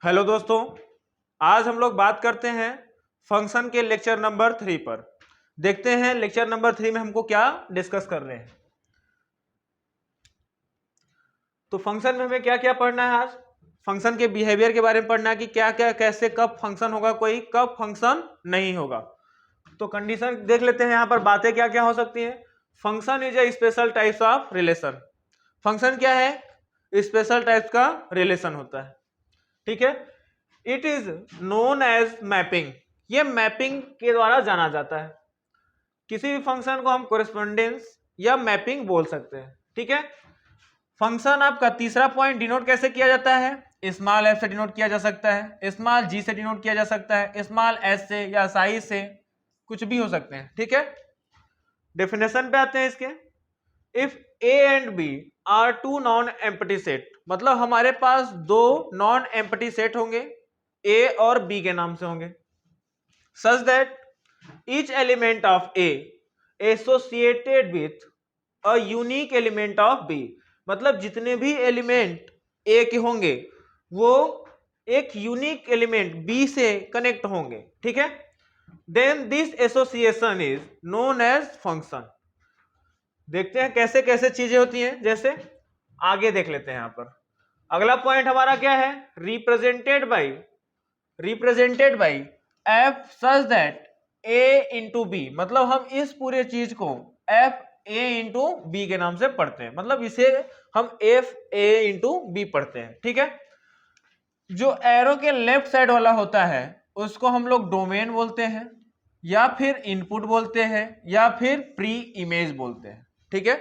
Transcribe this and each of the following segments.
Hello दोस्तों, आज हम लोग बात करते हैं फंक्शन के लेक्चर नंबर 3 पर। देखते हैं लेक्चर नंबर 3 में हमको क्या डिस्कस कर रहे हैं। तो फंक्शन में हमें क्या क्या पढ़ना है आज। फंक्शन के बिहेवियर के बारे में पढ़ना है कि क्या क्या कैसे कब फंक्शन होगा, कोई कब फंक्शन नहीं होगा। तो कंडीशन देख लेते हैं, यहाँ पर बातें क्या क्या हो सकती हैं। Function is a special types of relation. Function क्या है? स्पेशल टाइप्स का रिलेशन होता है, ठीक है। It is known as mapping. ये मैपिंग के द्वारा जाना जाता है। किसी भी फंक्शन को हम कोरेस्पोंडेंस या मैपिंग बोल सकते हैं, ठीक है। फंक्शन आपका तीसरा पॉइंट डिनोट कैसे किया जाता है? स्मॉल एफ से डिनोट किया जा सकता है, स्मॉल जी से डिनोट किया जा सकता है, स्मॉल एस से या साइज से, कुछ भी हो सकते हैं, ठीक है। डेफिनेशन पे आते हैं इसके। If A and B are two non empty set, मतलब हमारे पास दो नॉन एम्प्टी सेट होंगे, ए और बी के नाम से होंगे, such that each element of A associated with a unique element of B, मतलब जितने भी एलिमेंट ए के होंगे वो एक यूनिक एलिमेंट बी से कनेक्ट होंगे, ठीक है। Then this association is known as function. देखते हैं कैसे कैसे चीजें होती हैं, जैसे आगे देख लेते हैं। यहां पर अगला पॉइंट हमारा क्या है? Represented by f such that A into B, मतलब हम इस पूरे चीज को एफ ए इंटू बी के नाम से पढ़ते हैं, मतलब इसे हम एफ ए इंटू बी पढ़ते हैं, ठीक है। जो एरो के लेफ्ट साइड वाला होता है उसको हम लोग डोमेन बोलते हैं, या फिर इनपुट बोलते हैं, या फिर प्री इमेज बोलते हैं, ठीक है।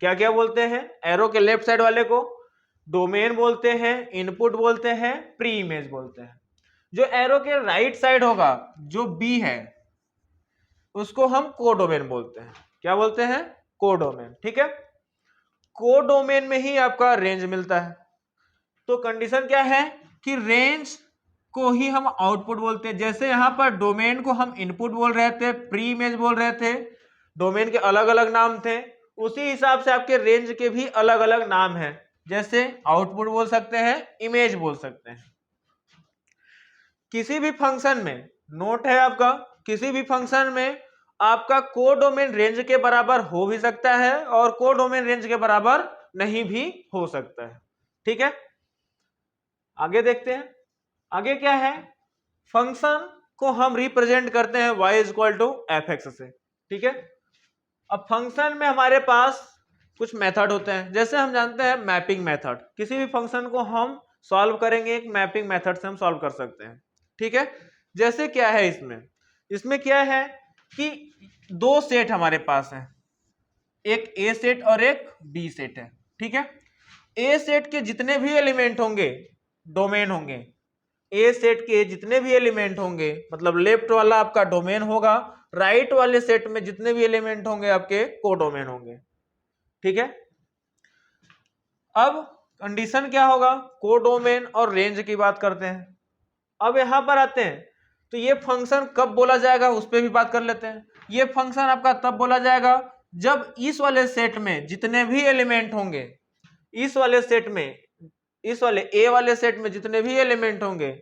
क्या क्या बोलते हैं? एरो के लेफ्ट साइड वाले को डोमेन बोलते हैं, इनपुट बोलते हैं, प्री इमेज बोलते हैं। जो एरो के राइट साइड होगा, जो बी है, उसको हम कोडोमेन बोलते हैं। क्या बोलते हैं? कोडोमेन, ठीक है। कोडोमेन में ही आपका रेंज मिलता है। तो कंडीशन क्या है कि रेंज को ही हम आउटपुट बोलते हैं। जैसे यहां पर डोमेन को हम इनपुट बोल रहे थे, प्री इमेज बोल रहे थे, डोमेन के अलग अलग नाम थे, उसी हिसाब से आपके रेंज के भी अलग अलग नाम हैं। जैसे आउटपुट बोल सकते हैं, इमेज बोल सकते हैं। किसी भी फंक्शन में नोट है आपका, किसी भी फंक्शन में आपका कोडोमेन रेंज के बराबर हो भी सकता है और कोडोमेन रेंज के बराबर नहीं भी हो सकता है, ठीक है। आगे देखते हैं। आगे क्या है? फंक्शन को हम रिप्रेजेंट करते हैं y is equal to f x से, ठीक है। अब फंक्शन में हमारे पास कुछ मेथड होते हैं, जैसे हम जानते हैं मैपिंग मेथड। किसी भी फंक्शन को हम सॉल्व करेंगे एक मैपिंग मेथड से हम सॉल्व कर सकते हैं, ठीक है। जैसे क्या है इसमें क्या है कि दो सेट हमारे पास है, एक ए सेट और एक बी सेट है, ठीक है। ए सेट के जितने भी एलिमेंट होंगे डोमेन होंगे, ए सेट के जितने भी एलिमेंट होंगे, मतलब लेफ्ट वाला आपका डोमेन होगा, राइट वाले सेट में जितने भी एलिमेंट होंगे आपके कोडोमेन होंगे, ठीक है। अब कंडीशन क्या होगा? कोडोमेन और रेंज की बात करते हैं। अब यहां पर आते हैं, तो ये फंक्शन कब बोला जाएगा उस पर भी बात कर लेते हैं। ये फंक्शन आपका तब बोला जाएगा जब इस वाले सेट में जितने भी एलिमेंट होंगे, इस वाले सेट में, इस वाले ए वाले सेट में जितने भी एलिमेंट होंगे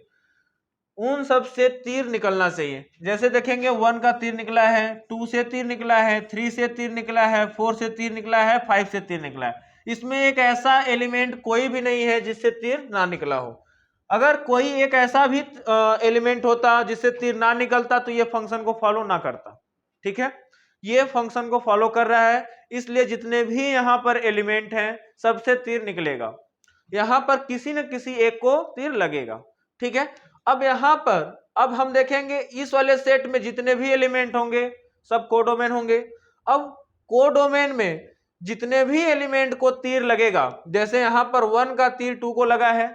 उन सब से तीर निकलना चाहिए। जैसे देखेंगे 1 का तीर निकला है, 2 से तीर निकला है, 3 से तीर निकला है, 4 से तीर निकला है, 5 से तीर निकला है। इसमें एक ऐसा एलिमेंट कोई भी नहीं है जिससे तीर ना निकला हो। अगर कोई एक ऐसा भी एलिमेंट होता जिससे तीर ना निकलता तो ये फंक्शन को फॉलो ना करता, ठीक है। ये फंक्शन को फॉलो कर रहा है, इसलिए जितने भी यहाँ पर एलिमेंट हैं सबसे तीर निकलेगा, यहाँ पर किसी न किसी एक को तीर लगेगा, ठीक है। अब यहां पर अब हम देखेंगे इस वाले सेट में जितने भी एलिमेंट होंगे सब कोडोमेन होंगे। अब कोडोमेन में जितने भी एलिमेंट को तीर लगेगा, जैसे यहां पर 1 का तीर 2 को लगा है,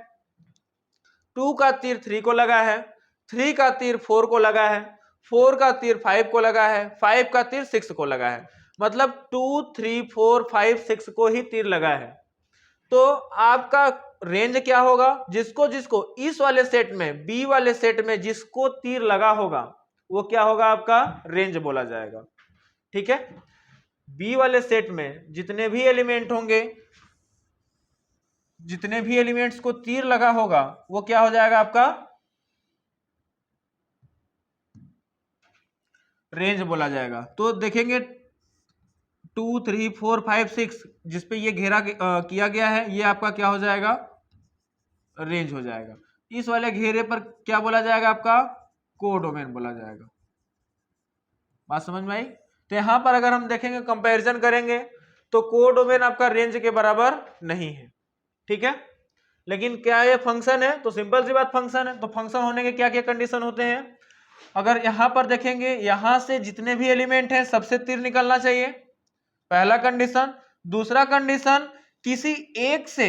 2 का तीर 3 को लगा है, 3 का तीर 4 को लगा है, 4 का तीर 5 को लगा है, 5 का तीर 6 को लगा है, मतलब 2 3 4 5 6 को ही तीर लगा है। तो आपका रेंज क्या होगा? जिसको जिसको इस वाले सेट में, बी वाले सेट में जिसको तीर लगा होगा वो क्या होगा? आपका रेंज बोला जाएगा, ठीक है। बी वाले सेट में जितने भी एलिमेंट होंगे जितने भी एलिमेंट्स को तीर लगा होगा वो क्या हो जाएगा आपका रेंज बोला जाएगा। तो देखेंगे 2 3 4 5 6 जिसपे ये घेरा किया गया है, ये आपका क्या हो जाएगा रेंज हो जाएगा। इस वाले घेरे पर क्या बोला जाएगा आपका कोडोमेन बोला जाएगा। बात समझ में आई? तो यहां पर अगर हम देखेंगे कंपैरिजन करेंगे तो कोडोमेन आपका रेंज के बराबर नहीं है, ठीक है। लेकिन क्या ये फंक्शन है? तो सिंपल सी बात फंक्शन है। तो फंक्शन होने के क्या क्या कंडीशन होते हैं? अगर यहां पर देखेंगे यहां से जितने भी एलिमेंट हैं सबसे तीर निकलना चाहिए, पहला कंडीशन। दूसरा कंडीशन किसी एक से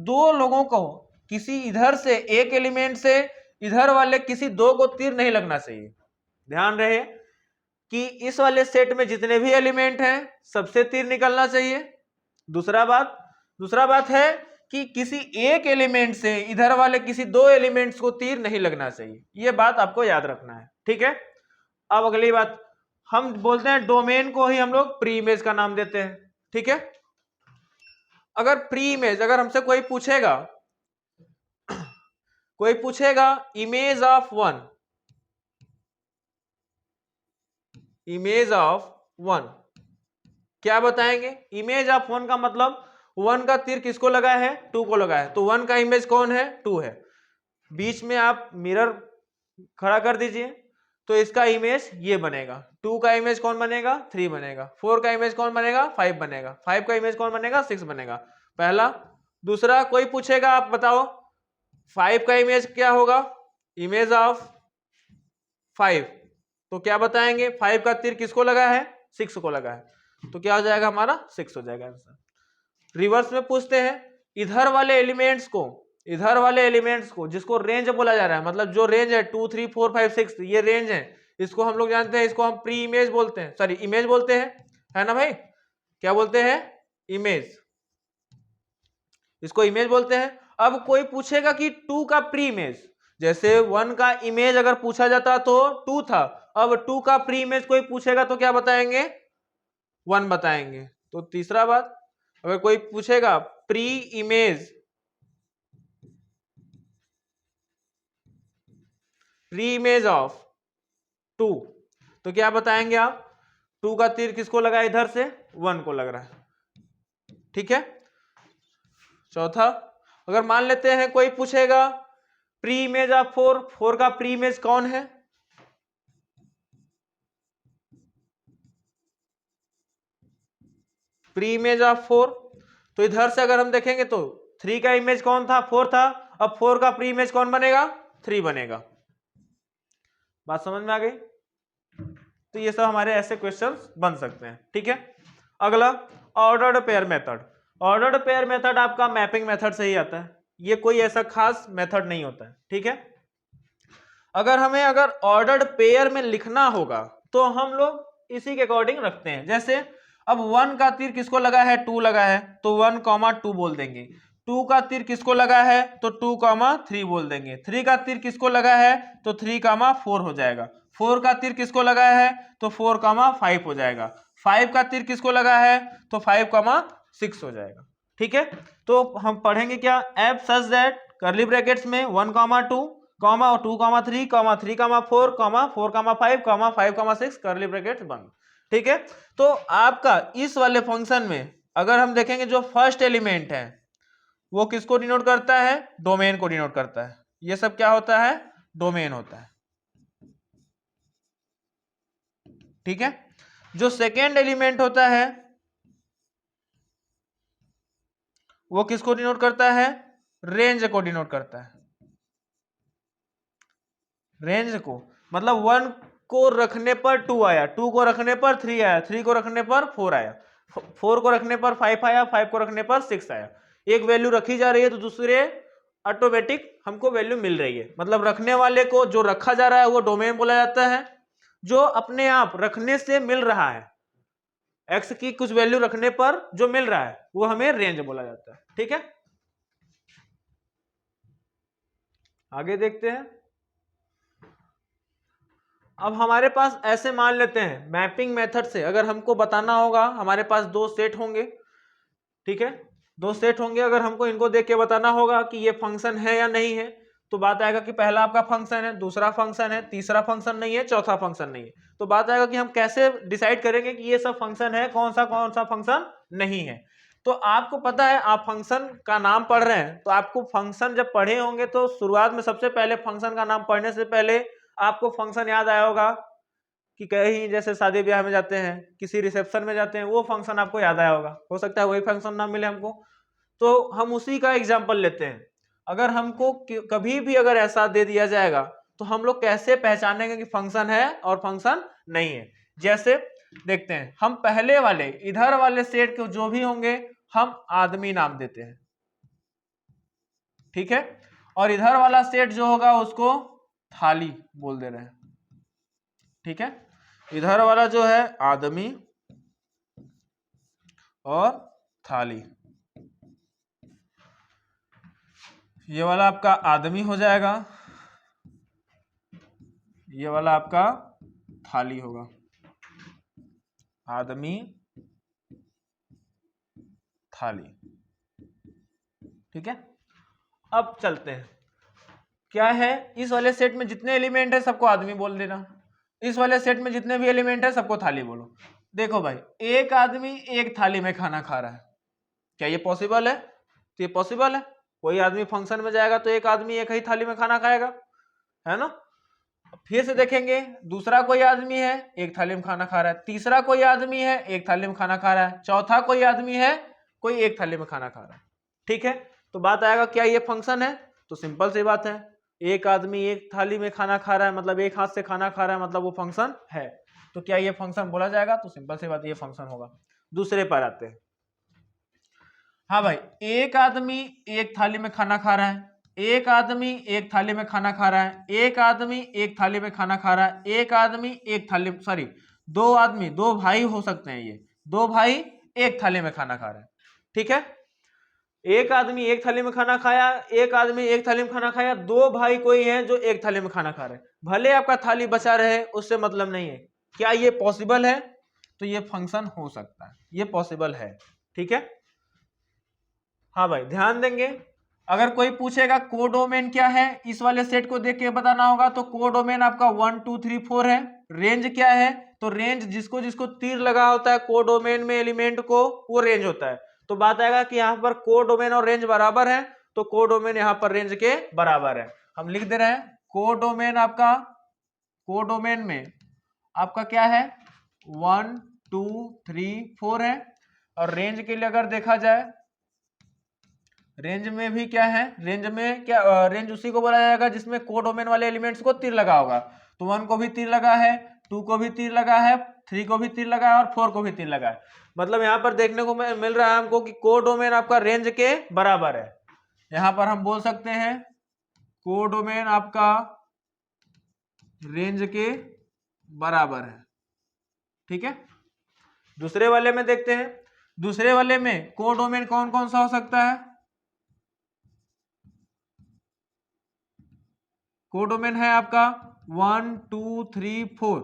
दो लोगों को, किसी इधर से एक एलिमेंट से इधर वाले किसी दो को तीर नहीं लगना चाहिए। ध्यान रहे कि इस वाले सेट में जितने भी एलिमेंट हैं सबसे तीर निकलना चाहिए। दूसरा बात है कि किसी एक एलिमेंट से इधर वाले किसी दो एलिमेंट्स को तीर नहीं लगना चाहिए। यह बात आपको याद रखना है, ठीक है। अब अगली बात, हम बोलते हैं डोमेन को ही हम लोग प्री इमेज का नाम देते हैं, ठीक है। अगर प्री इमेज, अगर हमसे कोई पूछेगा इमेज ऑफ वन, क्या बताएंगे? इमेज ऑफ वन का मतलब वन का तीर किसको लगा है? टू को लगा है। तो वन का इमेज कौन है? टू है। बीच में आप मिरर खड़ा कर दीजिए तो इसका इमेज ये बनेगा। टू का इमेज कौन बनेगा? थ्री बनेगा। फोर का इमेज कौन बनेगा? फाइव बनेगा। फाइव का इमेज कौन बनेगा? सिक्स बनेगा। पहला। दूसरा, कोई पूछेगा आप बताओ फाइव का इमेज क्या होगा? इमेज ऑफ फाइव, तो क्या बताएंगे? फाइव का तीर किसको लगा है? सिक्स को लगा है। तो क्या हो जाएगा हमारा? सिक्स हो जाएगा आंसर। रिवर्स में पूछते हैं, इधर वाले एलिमेंट्स को जिसको रेंज बोला जा रहा है, मतलब जो रेंज है 2 3 4 5 6 ये रेंज है, इसको हम लोग जानते हैं, इसको हम प्री इमेज बोलते हैं, सॉरी इमेज बोलते हैं, है ना भाई? क्या बोलते हैं? इमेज। इसको इमेज बोलते हैं। अब कोई पूछेगा कि टू का प्री इमेज, जैसे वन का इमेज अगर पूछा जाता तो टू था, अब टू का प्री इमेज कोई पूछेगा तो क्या बताएंगे? वन बताएंगे। तो तीसरा बात, अगर कोई पूछेगा प्री इमेज ऑफ टू, तो क्या बताएंगे आप? टू का तीर किसको लगा है? इधर से वन को लग रहा है, ठीक है। चौथा, अगर मान लेते हैं कोई पूछेगा pre image of four, four का प्री इमेज कौन है? प्री इमेज ऑफ फोर, तो इधर से अगर हम देखेंगे तो थ्री का इमेज कौन था? फोर था। अब फोर का प्री इमेज कौन बनेगा? थ्री बनेगा। बात समझ में आ गई? तो ये सब हमारे ऐसे क्वेश्चंस बन सकते हैं, ठीक है। अगला, ordered pair method. Ordered pair method आपका मैपिंग मेथड से ही आता है, ये कोई ऐसा खास मेथड नहीं होता है, ठीक है। अगर ऑर्डर्ड पेयर में लिखना होगा तो हम लोग इसी के अकॉर्डिंग रखते हैं। जैसे अब वन का तीर किसको लगा है? टू लगा है, तो 1, 2 बोल देंगे। टू का तीर किसको लगा है? तो 2, 3 बोल देंगे। थ्री का तीर किसको लगा है? तो 3, 4 हो जाएगा। फोर का तीर किसको लगा है? तो 4, 5 हो जाएगा। फाइव का तीर किसको लगा है? तो 5, 6 हो जाएगा, ठीक है। तो हम पढ़ेंगे क्या? F such that curly brackets में 1, 2, 2, 3, 3, 4, 4, 5, 5, 6 कर्ली ब्रैकेट्स बंद, ठीक है। तो आपका इस वाले फंक्शन में अगर हम देखेंगे जो फर्स्ट एलिमेंट है वो किसको डिनोट करता है? डोमेन को डिनोट करता है। ये सब क्या होता है? डोमेन होता है, ठीक है। जो सेकेंड एलिमेंट होता है वो किसको डिनोट करता है? रेंज को डिनोट करता है। रेंज को मतलब वन को रखने पर टू आया, टू को रखने पर थ्री आया, थ्री को रखने पर फोर आया, फोर को रखने पर फाइव आया, फाइव को रखने पर सिक्स आया। एक वैल्यू रखी जा रही है तो दूसरे ऑटोमेटिक हमको वैल्यू मिल रही है। मतलब रखने वाले को जो रखा जा रहा है वो डोमेन बोला जाता है, जो अपने आप रखने से मिल रहा है, एक्स की कुछ वैल्यू रखने पर जो मिल रहा है वो हमें रेंज बोला जाता है, ठीक है। आगे देखते हैं। अब हमारे पास ऐसे मान लेते हैं मैपिंग मेथड से अगर हमको बताना होगा, हमारे पास दो सेट होंगे, ठीक है। दो सेट होंगे, अगर हमको इनको देख के बताना होगा कि ये फंक्शन है या नहीं है, तो बात आएगा कि पहला आपका फंक्शन है, दूसरा फंक्शन है, तीसरा फंक्शन नहीं है, चौथा फंक्शन नहीं है। तो बात आएगा कि हम कैसे डिसाइड करेंगे कि ये सब फंक्शन है, कौन सा फंक्शन नहीं है। तो आपको पता है, आप फंक्शन का नाम पढ़ रहे हैं, तो आपको फंक्शन जब पढ़े होंगे तो शुरुआत में सबसे पहले फंक्शन का नाम पढ़ने से पहले आपको फंक्शन याद आया होगा कि कहीं जैसे शादी ब्याह में जाते हैं, किसी रिसेप्शन में जाते हैं, वो फंक्शन आपको याद आया होगा, हो सकता है वही फंक्शन नाम मिले हमको। तो हम उसी का एग्जाम्पल लेते हैं। अगर हमको कभी भी अगर ऐसा दे दिया जाएगा तो हम लोग कैसे पहचानेंगे कि फंक्शन है और फंक्शन नहीं है। जैसे देखते हैं, हम पहले वाले इधर वाले सेट के जो भी होंगे हम आदमी नाम देते हैं, ठीक है, और इधर वाला सेट जो होगा उसको थाली बोल दे रहे हैं, ठीक है। इधर वाला जो है आदमी और थाली, ये वाला आपका आदमी हो जाएगा, ये वाला आपका थाली होगा, आदमी थाली, ठीक है। अब चलते हैं, क्या है, इस वाले सेट में जितने एलिमेंट है सबको आदमी बोल देना, इस वाले सेट में जितने भी एलिमेंट है सबको थाली बोलो। देखो भाई, एक आदमी एक थाली में खाना खा रहा है, क्या ये पॉसिबल है? तो ये पॉसिबल है। कोई आदमी फंक्शन में जाएगा तो एक आदमी एक ही थाली में खाना खाएगा, है ना। फिर से देखेंगे, दूसरा कोई आदमी है एक थाली में खाना खा रहा है, तीसरा कोई आदमी है एक थाली में खाना खा रहा है, चौथा कोई आदमी है कोई एक थाली में खाना खा रहा है, ठीक है। तो बात आएगा क्या ये फंक्शन है? तो सिंपल सी बात है, एक आदमी एक थाली में खाना खा रहा है मतलब एक हाथ से खाना खा रहा है, मतलब वो फंक्शन है। तो क्या ये फंक्शन बोला जाएगा? तो सिंपल सी बात, ये फंक्शन होगा। दूसरे पर आते हैं, हाँ भाई, एक आदमी एक थाली में खाना खा रहा है, एक आदमी एक थाली में खाना खा रहा है, एक आदमी एक थाली में खाना खा रहा है, एक आदमी एक थाली, सॉरी, दो आदमी, दो भाई हो सकते हैं, ये दो भाई एक थाली में खाना खा रहे हैं, ठीक है। एक आदमी एक थाली में खाना खाया, एक आदमी एक थाली में खाना खाया, दो भाई कोई हैं जो एक थाली में खाना खा रहे हैं, भले आपका थाली बचा रहे उससे मतलब नहीं है। क्या ये पॉसिबल है? तो ये फंक्शन हो सकता है, ये पॉसिबल है, ठीक है। हाँ भाई, ध्यान देंगे, अगर कोई पूछेगा कोडोमेन क्या है, इस वाले सेट को देख के बताना होगा। तो कोडोमेन आपका 1 2 3 4 है। रेंज क्या है? तो रेंज जिसको जिसको तीर लगा होता है कोडोमेन में एलिमेंट को, वो रेंज होता है। तो बात आएगा कि यहाँ पर कोडोमेन और रेंज बराबर है, तो कोडोमेन यहाँ पर रेंज के बराबर है। हम लिख दे रहे हैं कोडोमेन आपका, कोडोमेन में आपका क्या है 1 2 3 4 है। और रेंज के लिए अगर देखा जाए, रेंज में भी क्या है, रेंज में क्या, रेंज उसी को बोला जाएगा जिसमें कोडोमेन वाले एलिमेंट्स को तीर लगा होगा। तो 1 को भी तीर लगा है, 2 को भी तीर लगा है, 3 को भी तीर लगा है और 4 को भी तीर लगा है। मतलब यहाँ पर देखने को मिल रहा है हमको कि कोडोमेन आपका रेंज के बराबर है। यहाँ पर हम बोल सकते हैं कोडोमेन आपका रेंज के बराबर है, ठीक है। दूसरे वाले में देखते हैं, दूसरे वाले में कोडोमेन कौन कौन सा हो सकता है? कोडोमेन है आपका 1 2 3 4।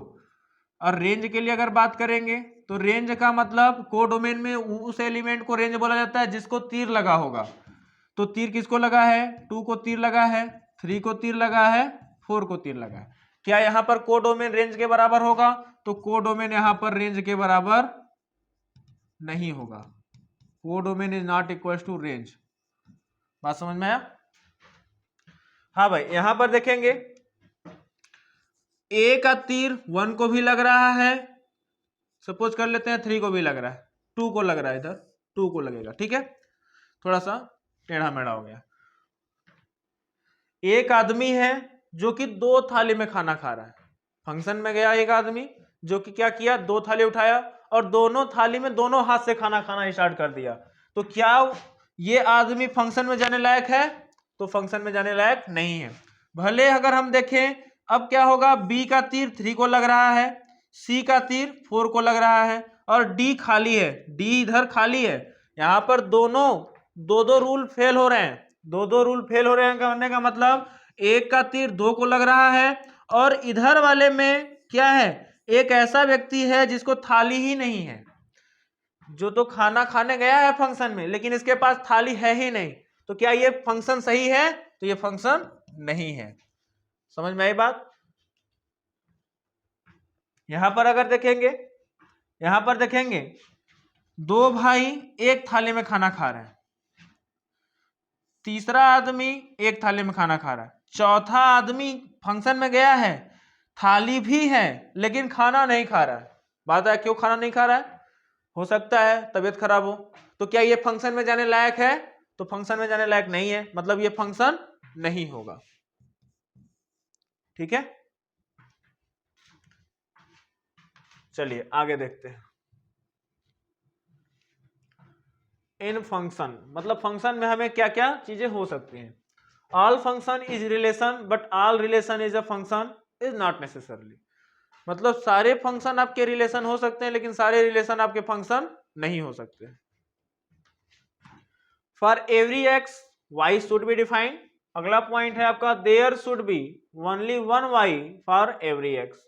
और रेंज के लिए अगर बात करेंगे तो रेंज का मतलब कोडोमेन में उस एलिमेंट को रेंज बोला जाता है जिसको तीर लगा होगा। तो तीर किसको लगा है? 2 को तीर लगा है, 3 को तीर लगा है, 4 को तीर लगा है। क्या यहाँ पर कोडोमेन रेंज के बराबर होगा? तो कोडोमेन यहाँ पर रेंज के बराबर नहीं होगा। Codomain is not equal to range. बात समझ में आया? हाँ भाई, यहां पर देखेंगे ए का तीर 1 को भी लग रहा है, सपोज कर लेते हैं 3 को भी लग रहा है, 2 को लग रहा है, इधर 2 को लगेगा, ठीक है। थोड़ा सा टेढ़ा मेढ़ा हो गया। एक आदमी है जो कि 2 थाली में खाना खा रहा है। फंक्शन में गया एक आदमी जो कि क्या किया, 2 थाली उठाया और दोनों थाली में दोनों हाथ से खाना खाना स्टार्ट कर दिया। तो क्या ये आदमी फंक्शन में जाने लायक है? तो फंक्शन में जाने लायक नहीं है। भले अगर हम देखें, अब क्या होगा, बी का तीर 3 को लग रहा है, सी का तीर 4 को लग रहा है और डी खाली है, डी इधर खाली है। यहां पर दोनों दो रूल फेल हो रहे हैं, दो रूल फेल हो रहे हैं। कहने का मतलब एक का तीर 2 को लग रहा है और इधर वाले में क्या है, एक ऐसा व्यक्ति है जिसको थाली ही नहीं है। जो तो खाना खाने गया है फंक्शन में, लेकिन इसके पास थाली है ही नहीं, तो क्या ये फंक्शन सही है? तो ये फंक्शन नहीं है। समझ में आई बात? यहां पर अगर देखेंगे, यहां पर देखेंगे दो भाई एक थाली में खाना खा रहे हैं, तीसरा आदमी एक थाली में खाना खा रहा है, चौथा आदमी फंक्शन में गया है, थाली भी है लेकिन खाना नहीं खा रहा है। बात है क्यों खाना नहीं खा रहा है? हो सकता है तबीयत खराब हो। तो क्या ये फंक्शन में जाने लायक है? तो फंक्शन में जाने लायक नहीं है, मतलब ये फंक्शन नहीं होगा। ठीक है, चलिए आगे देखते हैं। इन फंक्शन मतलब फंक्शन में हमें क्या क्या चीजें हो सकती हैं। All function is relation but all relation is a function is not necessarily. मतलब सारे फंक्शन आपके रिलेशन हो सकते हैं लेकिन सारे रिलेशन आपके फंक्शन नहीं हो सकते। For every x y should be defined. अगला पॉइंट है आपका there should be only one y for every x.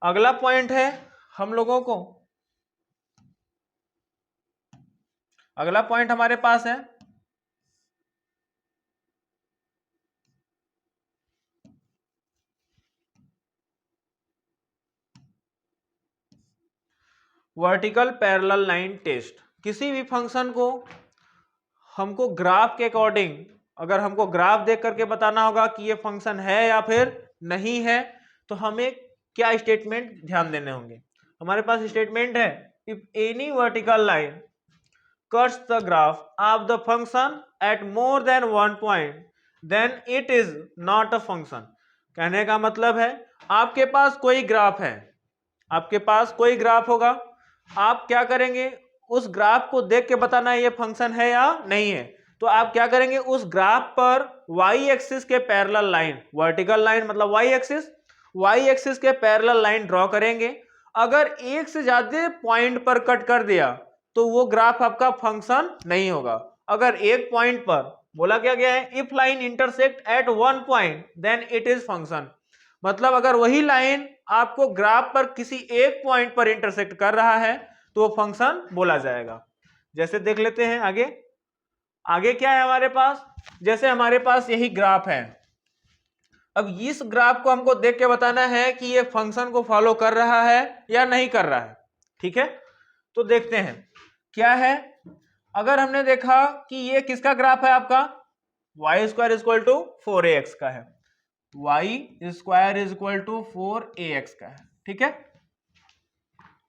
अगला पॉइंट है हम लोगों को, अगला पॉइंट हमारे पास है वर्टिकल पैरेलल लाइन टेस्ट। किसी भी फंक्शन को हमको ग्राफ के अकॉर्डिंग, अगर हमको ग्राफ देख करके बताना होगा कि ये फंक्शन है या फिर नहीं है, तो हमें क्या स्टेटमेंट ध्यान देने होंगे। हमारे पास स्टेटमेंट है if any vertical line cuts the graph of the function at more than one point then it is not a function। कहने का मतलब है आपके पास कोई ग्राफ है, आपके पास कोई ग्राफ होगा, आप क्या करेंगे उस ग्राफ को देख के बताना है ये फंक्शन है या नहीं है। तो आप क्या करेंगे उस ग्राफ पर वाई एक्सिस के पैरेलल लाइन, वर्टिकल लाइन मतलब वाई एक्सिस के पैरेलल लाइन ड्रॉ करेंगे। अगर एक से ज्यादा पॉइंट पर कट कर दिया तो वो ग्राफ आपका फंक्शन नहीं होगा। अगर एक पॉइंट पर बोला क्या गया है if line intersect at one point then it is function, मतलब अगर वही लाइन आपको ग्राफ पर किसी एक पॉइंट पर इंटरसेक्ट कर रहा है तो वो फंक्शन बोला जाएगा। जैसे देख लेते हैं आगे, आगे क्या है हमारे पास, जैसे हमारे पास यही ग्राफ है। अब इस ग्राफ को हमको देख के बताना है कि ये फंक्शन को फॉलो कर रहा है या नहीं कर रहा है। ठीक है, तो देखते हैं क्या है। अगर हमने देखा कि ये किसका ग्राफ है आपका y square is equal to 4ax का है, y square is equal to 4ax का है। ठीक है,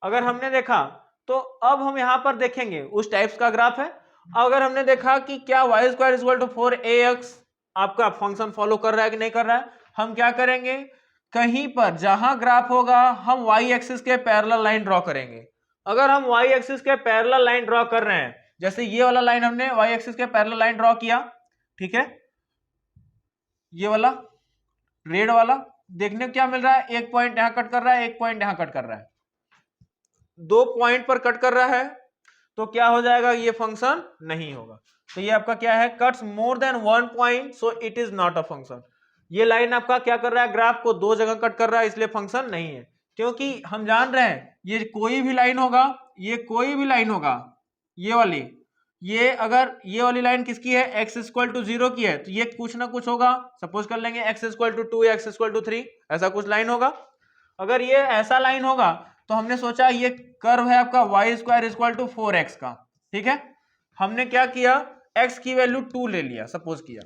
अगर हमने देखा तो अब हम यहां पर देखेंगे उस टाइप्स का ग्राफ है। अगर हमने देखा कि क्या y square is equal to 4ax आपका फंक्शन फॉलो कर रहा है कि नहीं कर रहा है, हम क्या करेंगे कहीं पर जहां ग्राफ होगा हम वाई एक्सिस के पैरेलल लाइन ड्रॉ करेंगे। अगर हम वाई एक्सिस के पैरेलल लाइन ड्रॉ कर रहे हैं, जैसे ये वाला लाइन हमने वाई एक्सिस के पैरेलल लाइन ड्रॉ किया, ठीक है, ये वाला रेड वाला, देखने को क्या मिल रहा है एक पॉइंट यहां कट कर रहा है, एक पॉइंट यहां कट कर रहा है, दो पॉइंट पर कट कर रहा है, तो क्या हो जाएगा ये फंक्शन नहीं होगा। तो ये आपका क्या है cuts more than one point so it is not a function. ये लाइन आपका क्या कर रहा है ग्राफ को दो जगह कट कर रहा है इसलिए फंक्शन नहीं है। क्योंकि हम जान रहे हैं ये कोई भी लाइन होगा, ये कोई भी लाइन होगा, ये वाली, ये अगर ये वाली लाइन किसकी है एक्स इक्वल टू 0 की है तो ये कुछ ना कुछ होगा। सपोज कर लेंगे एक्स इक्वल टू 2 या एक्स इक्वल टू 3, ऐसा कुछ लाइन होगा। अगर ये ऐसा लाइन होगा तो हमने सोचा ये कर्व है आपका y square equal to 4x का। ठीक है, हमने क्या किया x की वैल्यू 2 ले लिया, सपोज किया,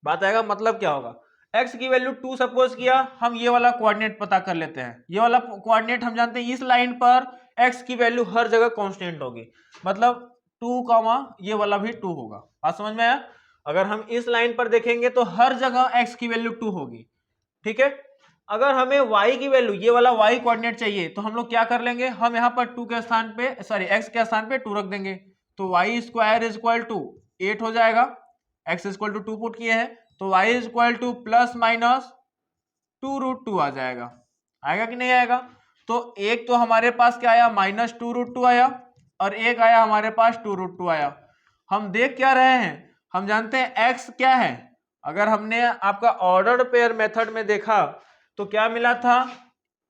बात आएगा मतलब क्या होगा x की वैल्यू 2 सपोज किया। हम ये वाला कोऑर्डिनेट पता कर लेते हैं, ये वाला कोऑर्डिनेट हम जानते हैं इस लाइन पर x की वैल्यू हर जगह कांस्टेंट होगी, मतलब 2, ये वाला भी 2 होगा। बात समझ में आया? अगर हम इस लाइन पर देखेंगे तो हर जगह x की वैल्यू 2 होगी। ठीक है, अगर हमें y की वैल्यू ये वाला y कोऑर्डिनेट चाहिए तो हम लोग क्या कर लेंगे, हम यहाँ पर 2 के स्थान पे सॉरी x के स्थान पे 2 रख देंगे, तो y square is equal to 8 हो जाएगा, x इक्वल टू 2 पुट किए हैं तो y is equal to plus minus 2√2 आ जाएगा। आएगा कि नहीं आएगा? तो एक तो हमारे पास क्या आया माइनस 2√2 आया और एक आया हमारे पास 2√2 आया। हम देख क्या रहे हैं, हम जानते हैं x क्या है। अगर हमने आपका ऑर्डर्ड पेयर मेथड में देखा तो क्या मिला था,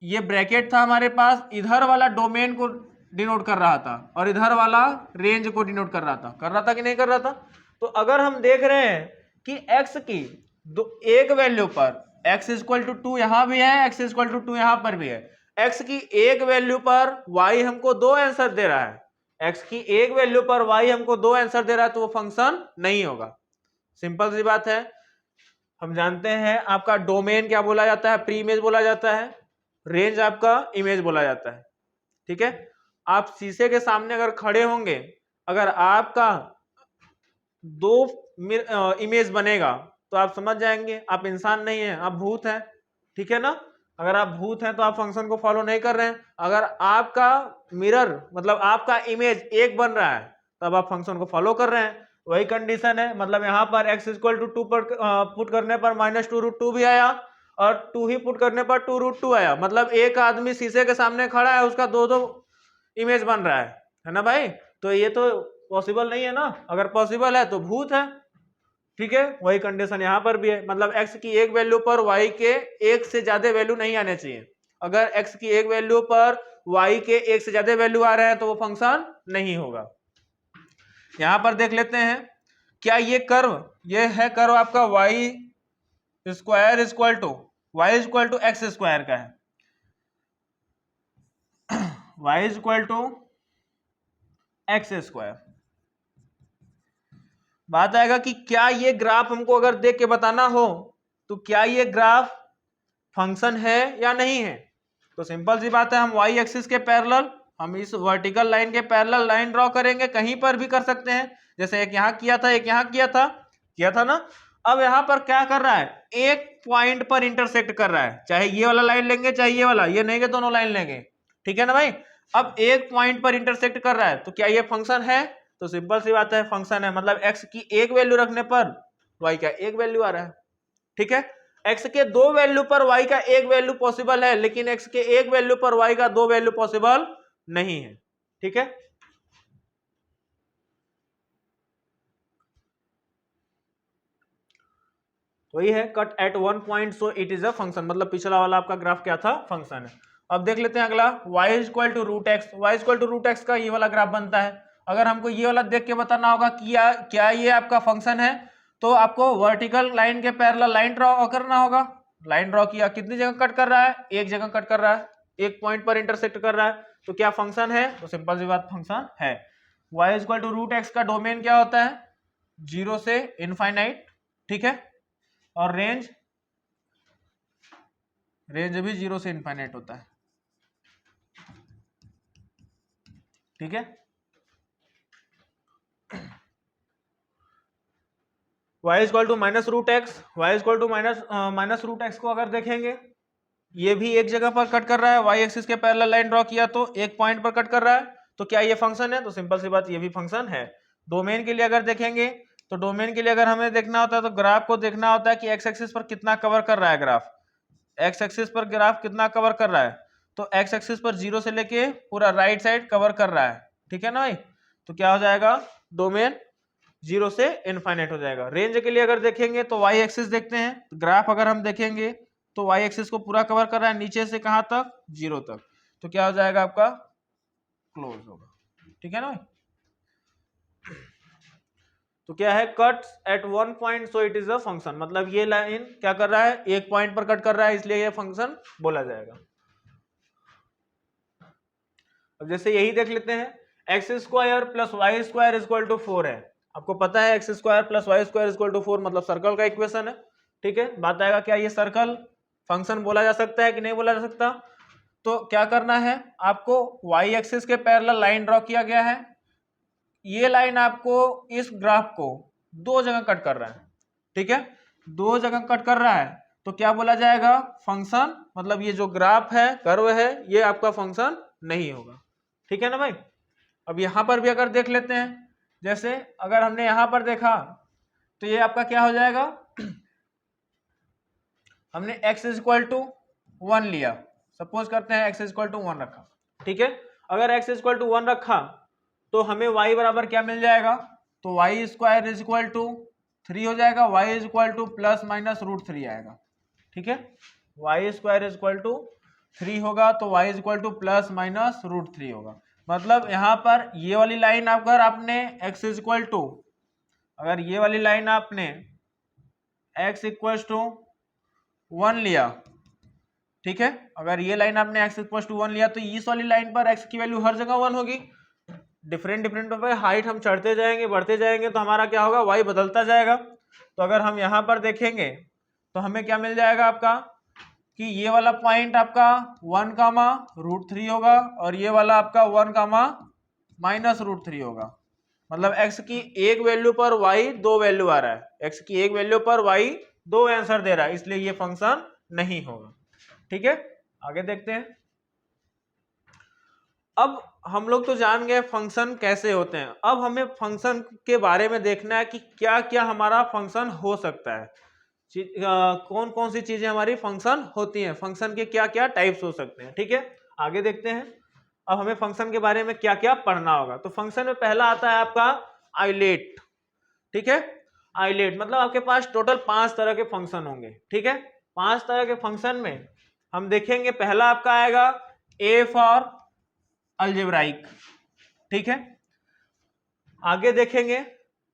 ये ब्रैकेट था हमारे पास, इधर वाला डोमेन को डिनोट कर रहा था और इधर वाला रेंज को डिनोट कर रहा था कि नहीं कर रहा था। तो अगर हम देख रहे हैं कि x की एक वैल्यू पर x इक्वल टू 2 यहां भी है, x इक्वल टू 2 यहां पर भी है, x की एक वैल्यू पर y हमको दो आंसर दे रहा है, x की एक वैल्यू पर y हमको दो आंसर दे रहा है, तो वो फंक्शन नहीं होगा। सिंपल सी बात है। हम जानते हैं आपका डोमेन क्या बोला जाता है, प्री इमेज बोला जाता है, रेंज आपका इमेज बोला जाता है। ठीक है, आप शीशे के सामने अगर खड़े होंगे, अगर आपका दो इमेज बनेगा तो आप समझ जाएंगे आप इंसान नहीं है, आप भूत हैं। ठीक है ना, अगर आप भूत हैं तो आप फंक्शन को फॉलो नहीं कर रहे हैं। अगर आपका मिरर मतलब आपका इमेज एक बन रहा है तब आप फंक्शन को फॉलो कर रहे हैं। वही कंडीशन है, मतलब यहाँ पर x इक्वल टू 2 पर पुट करने पर -2√2 भी आया और 2 ही पुट करने पर 2√2 आया। मतलब एक आदमी शीशे के सामने खड़ा है, उसका दो दो इमेज बन रहा है ना भाई। तो ये तो पॉसिबल नहीं है ना, अगर पॉसिबल है तो भूत है। ठीक है, वही कंडीशन यहाँ पर भी है, मतलब x की एक वैल्यू पर y के एक से ज्यादा वैल्यू नहीं आने चाहिए। अगर x की एक वैल्यू पर y के एक से ज्यादा वैल्यू आ रहे हैं तो वो फंक्शन नहीं होगा। यहां पर देख लेते हैं, क्या ये कर्व, ये है कर्व आपका y square equal to x square का है, y equal to x square. बात आएगा कि क्या ये ग्राफ हमको अगर देख के बताना हो तो क्या ये ग्राफ फंक्शन है या नहीं है। तो सिंपल सी बात है, हम y एक्सिस के पैरेलल, हम इस वर्टिकल लाइन के पैरेलल लाइन ड्रॉ करेंगे, कहीं पर भी कर सकते हैं, जैसे एक यहां किया था, एक यहां किया था ना। अब यहां पर क्या कर रहा है, एक पॉइंट पर इंटरसेक्ट कर रहा है, चाहे ये वाला लाइन लेंगे चाहे ये वाला, ये नहीं कि दोनों लाइन लेंगे। ठीक है ना भाई, अब एक पॉइंट पर इंटरसेक्ट कर रहा है तो क्या ये फंक्शन है। तो सिंपल सी बात है, फंक्शन है, मतलब x की एक वैल्यू रखने पर y का एक वैल्यू आ रहा है। ठीक है, x के दो वैल्यू पर y का एक वैल्यू पॉसिबल है, लेकिन x के एक वैल्यू पर y का दो वैल्यू पॉसिबल नहीं है। ठीक है, तो ये है cut at one point so it is a function, मतलब पिछला वाला आपका ग्राफ क्या था, फंक्शन है। अब देख लेते हैं अगला, y equal to root x का ये वाला ग्राफ बनता है। अगर हमको ये वाला देख के बताना होगा कि क्या ये आपका फंक्शन है, तो आपको वर्टिकल लाइन के पैरेलल लाइन ड्रॉ करना होगा। लाइन ड्रॉ किया, कितनी जगह कट कर रहा है, एक जगह कट कर रहा है, एक पॉइंट पर इंटरसेक्ट कर रहा है, तो क्या फंक्शन है। तो सिंपल सी बात, फंक्शन है। y equal to root x का डोमेन क्या होता है, 0 से इनफाइनाइट। ठीक है, और रेंज भी 0 से इनफाइनाइट होता है। ठीक है, y equal to minus root x, y equal to minus root x को अगर देखेंगे, ये भी एक जगह पर कट कर रहा है, y एक्सिस के पैरेलल लाइन ड्रॉ किया तो एक पॉइंट पर कट कर रहा है, तो क्या ये फंक्शन है। तो सिंपल सी बात, ये भी फंक्शन है। डोमेन के लिए अगर देखेंगे, तो डोमेन के लिए अगर हमें देखना होता है तो ग्राफ को देखना होता है कि एक्स एक्सिस पर कितना कवर कर रहा है ग्राफ, एक्स एक्सिस पर ग्राफ कितना कवर कर रहा है। तो एक्स एक्सिस पर 0 से लेके पूरा राइट साइड कवर कर रहा है। ठीक है ना भाई, तो क्या हो जाएगा, डोमेन 0 से इनफाइनाइट हो जाएगा। रेंज के लिए अगर देखेंगे तो y एक्सिस देखते हैं, तो ग्राफ अगर हम देखेंगे तो y एक्सिस को पूरा कवर कर रहा है, नीचे से कहां तक, 0 तक, तो क्या हो जाएगा आपका, क्लोज होगा। ठीक है ना भाई, तो क्या है, cut at one point so it is a function, मतलब ये लाइन क्या कर रहा है, एक पॉइंट पर कट कर रहा है, इसलिए ये फंक्शन बोला जाएगा। अब जैसे यही देख लेते हैं, x square plus y square equal to 4 है। आपको पता है x square plus y square equal to 4 मतलब सर्कल का इक्वेशन है। ठीक है, बात आएगा क्या ये सर्कल फंक्शन बोला जा सकता है कि नहीं बोला जा सकता। तो क्या करना है, आपको वाई एक्सिस के पैरेलल लाइन ड्रॉ किया गया है, ये लाइन आपको इस ग्राफ को दो जगह कट कर रहा है। ठीक है, दो जगह कट कर रहा है, तो क्या बोला जाएगा, फंक्शन, मतलब ये जो ग्राफ है, कर्व है, ये आपका फंक्शन नहीं होगा। ठीक है ना भाई, अब यहां पर भी अगर देख लेते हैं, जैसे अगर हमने यहां पर देखा तो ये आपका क्या हो जाएगा, हमने x इक्वल टू 1 लिया, सपोज करते हैं x इक्वल टू 1 रखा। ठीक है, अगर x इक्वल टू 1 रखा तो हमें y बराबर क्या मिल जाएगा, तो y square is equal to 3 हो जाएगा, y is equal to plus minus root 3 आएगा। ठीक है, y square is equal to 3 होगा तो y is equal to plus minus root 3 होगा। मतलब यहाँ पर ये वाली लाइन अगर आपने x इज इक्वल टू, अगर ये वाली लाइन आपने x इक्वल टू 1 लिया, ठीक है, अगर ये लाइन आपने x इक्वल टू 1 लिया तो इस वाली लाइन पर x की वैल्यू हर जगह 1 होगी। डिफरेंट डिफरेंट पे हाइट हम चढ़ते जाएंगे बढ़ते जाएंगे तो हमारा क्या होगा, y बदलता जाएगा। तो अगर हम यहाँ पर देखेंगे तो हमें क्या मिल जाएगा आपका कि ये वाला पॉइंट आपका 1 कामा रूट 3 होगा और ये वाला आपका 1 कामा माइनस रूट 3 होगा। मतलब x की एक वैल्यू पर y दो वैल्यू आ रहा है, x की एक वैल्यू पर y दो आंसर दे रहा है, इसलिए ये फंक्शन नहीं होगा। ठीक है, आगे देखते हैं। अब हम लोग तो जान गए फंक्शन कैसे होते हैं, अब हमें फंक्शन के बारे में देखना है कि क्या क्या हमारा फंक्शन हो सकता है, कौन कौन सी चीजें हमारी फंक्शन होती हैं, फंक्शन के क्या क्या टाइप्स हो सकते हैं। ठीक है, आगे देखते हैं। अब हमें फंक्शन के बारे में क्या क्या पढ़ना होगा। तो फंक्शन में पहला आता है आपका आइलेट। ठीक है, आइलेट मतलब आपके पास टोटल 5 तरह के फंक्शन होंगे। ठीक है, 5 तरह के फंक्शन में हम देखेंगे पहला आपका आएगा ए फॉर अलजेब्राइक। ठीक है, आगे देखेंगे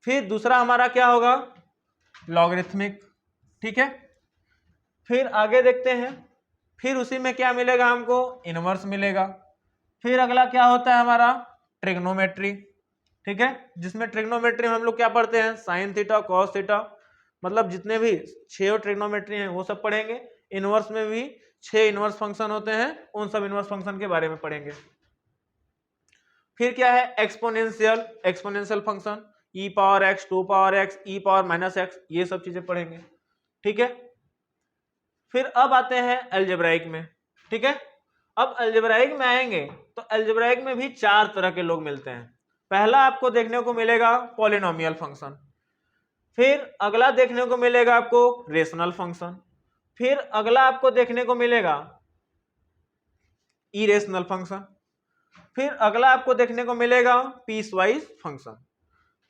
फिर दूसरा हमारा क्या होगा, लॉगरिथमिक। ठीक है, फिर आगे देखते हैं, फिर उसी में क्या मिलेगा हमको, इनवर्स मिलेगा। फिर अगला क्या होता है हमारा, ट्रिग्नोमेट्री। ठीक है, जिसमें ट्रिग्नोमेट्री में हम लोग क्या पढ़ते हैं, साइन थीटा कॉस थीटा, मतलब जितने भी 6 ट्रिग्नोमेट्री हैं वो सब पढ़ेंगे। इनवर्स में भी 6 इनवर्स फंक्शन होते हैं, उन सब इनवर्स फंक्शन के बारे में पढ़ेंगे। फिर क्या है, exponential, exponential function, e power x, two power x, e power minus x, ये सब चीजें पढ़ेंगे। ठीक है, फिर अब आते हैं अलजेब्राइक में। ठीक है, अब अलजेब्राइक में आएंगे तो अलजेब्राइक में भी 4 तरह के लोग मिलते हैं। पहला आपको देखने को मिलेगा पॉलिनोमियल फंक्शन, फिर अगला देखने को मिलेगा आपको रेशनल फंक्शन, फिर अगला आपको देखने को मिलेगा इरेशनल फंक्शन, फिर अगला आपको देखने को मिलेगा पीस वाइज फंक्शन।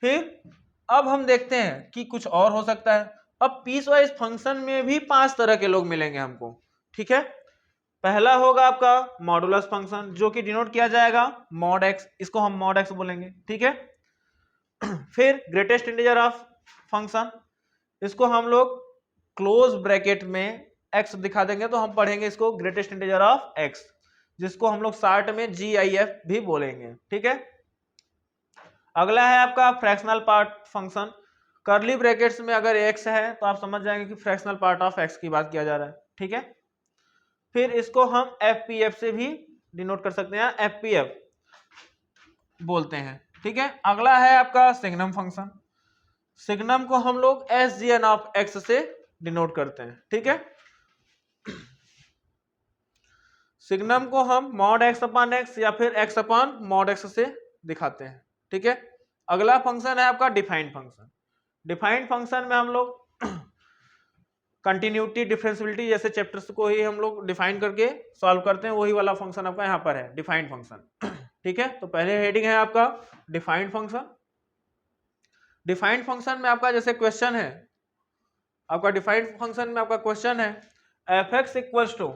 फिर अब हम देखते हैं कि कुछ और हो सकता है। अब पीस वाइज फंक्शन में भी 5 तरह के लोग मिलेंगे हमको। ठीक है, पहला होगा आपका मॉडुलस फंक्शन, जो कि डिनोट किया जाएगा मॉड एक्स, इसको हम मॉड एक्स बोलेंगे। ठीक है, फिर ग्रेटेस्ट इंटीजर ऑफ फंक्शन, इसको हम लोग क्लोज ब्रैकेट में एक्स दिखा देंगे तो हम पढ़ेंगे इसको ग्रेटेस्ट इंटीजर ऑफ एक्स, जिसको हम लोग शॉर्ट में GIF भी बोलेंगे। ठीक है, अगला है आपका fractional part function, curly brackets में अगर x है तो आप समझ जाएंगे कि फ्रैक्शनल पार्ट ऑफ x की बात किया जा रहा है। ठीक है, फिर इसको हम FPF से भी डिनोट कर सकते हैं, FPF बोलते हैं। ठीक है, अगला है आपका सिग्नम फंक्शन, सिग्नम को हम लोग SGN ऑफ x से डिनोट करते हैं। ठीक है, सिग्नम को हम मॉड x अपॉन x या फिर x अपॉन मॉड x से दिखाते हैं। ठीक है, अगला फंक्शन है आपका डिफाइंड फंक्शन। डिफाइंड फंक्शन में हम लोग कंटिन्यूटी डिफरेंशियबिलिटी जैसे चैप्टर्स को ही हम लोग डिफाइन करके सॉल्व करते हैं, वही वाला फंक्शन आपका यहाँ पर है, डिफाइंड फंक्शन। ठीक है, तो पहले हेडिंग है आपका डिफाइंड फंक्शन। डिफाइंड फंक्शन में आपका जैसे क्वेश्चन है, आपका डिफाइंड फंक्शन में आपका क्वेश्चन है f(x) इक्वल्स टू,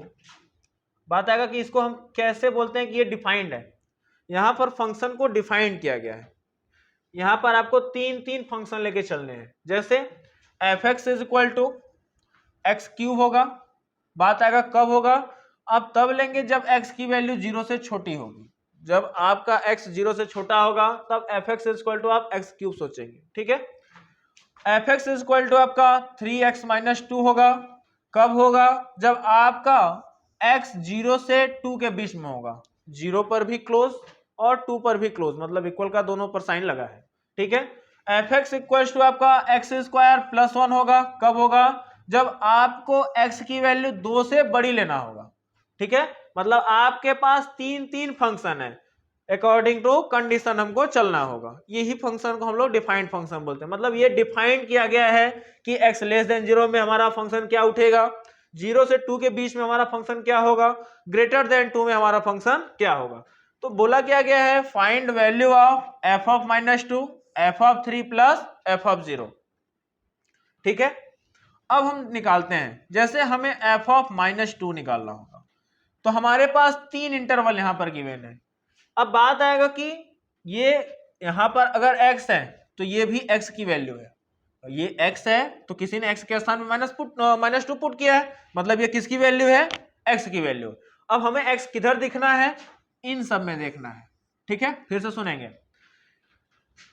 बात आएगा कि इसको हम कैसे बोलते हैं कि ये डिफाइंड है। यहाँ पर फंक्शन को डिफाइंड किया गया है, यहाँ पर आपको तीन फंक्शन लेके चलने हैं। जैसे f(x) is equal to x cube होगा, बात आएगा कब होगा, अब तब लेंगे जब x की वैल्यू 0 से छोटी होगी। जब आपका x 0 से छोटा होगा तब f(x) इज इक्वल टू आप x क्यूब सोचेंगे। ठीक है, f(x) इज इक्वल टू आपका 3x माइनस 2 होगा, कब होगा, जब आपका x 0 से 2 के बीच में होगा, 0 पर भी क्लोज और 2 पर भी क्लोज, मतलब इक्वल का दोनों पर साइन लगा है। ठीक है, f(x) इक्वल टू आपका x स्क्वायर प्लस 1 होगा, कब होगा, जब आपको x की वैल्यू 2 से बड़ी लेना होगा। ठीक है, मतलब आपके पास तीन फंक्शन है, अकॉर्डिंग टू कंडीशन हमको चलना होगा। यही फंक्शन को हम लोग डिफाइंड फंक्शन बोलते हैं। मतलब ये डिफाइंड किया गया है कि x लेस देन 0 में हमारा फंक्शन क्या उठेगा, 0 से 2 के बीच में हमारा फंक्शन क्या होगा, ग्रेटर देन 2 में हमारा फंक्शन क्या होगा। तो बोला क्या गया है, find value of f(-2), f(3) plus f(0). ठीक है, अब हम निकालते हैं, जैसे हमें f(-2) निकालना होगा तो हमारे पास 3 इंटरवल यहां पर गिवन है। अब बात आएगा कि ये यहां पर अगर x है तो ये भी x की वैल्यू है, ये x है तो किसी ने x के स्थान में -2 पुट किया है, मतलब ये किसकी वैल्यू है, x की वैल्यू। अब हमें x किधर दिखना है, इन सब में देखना है, ठीक है। फिर से सुनेंगे,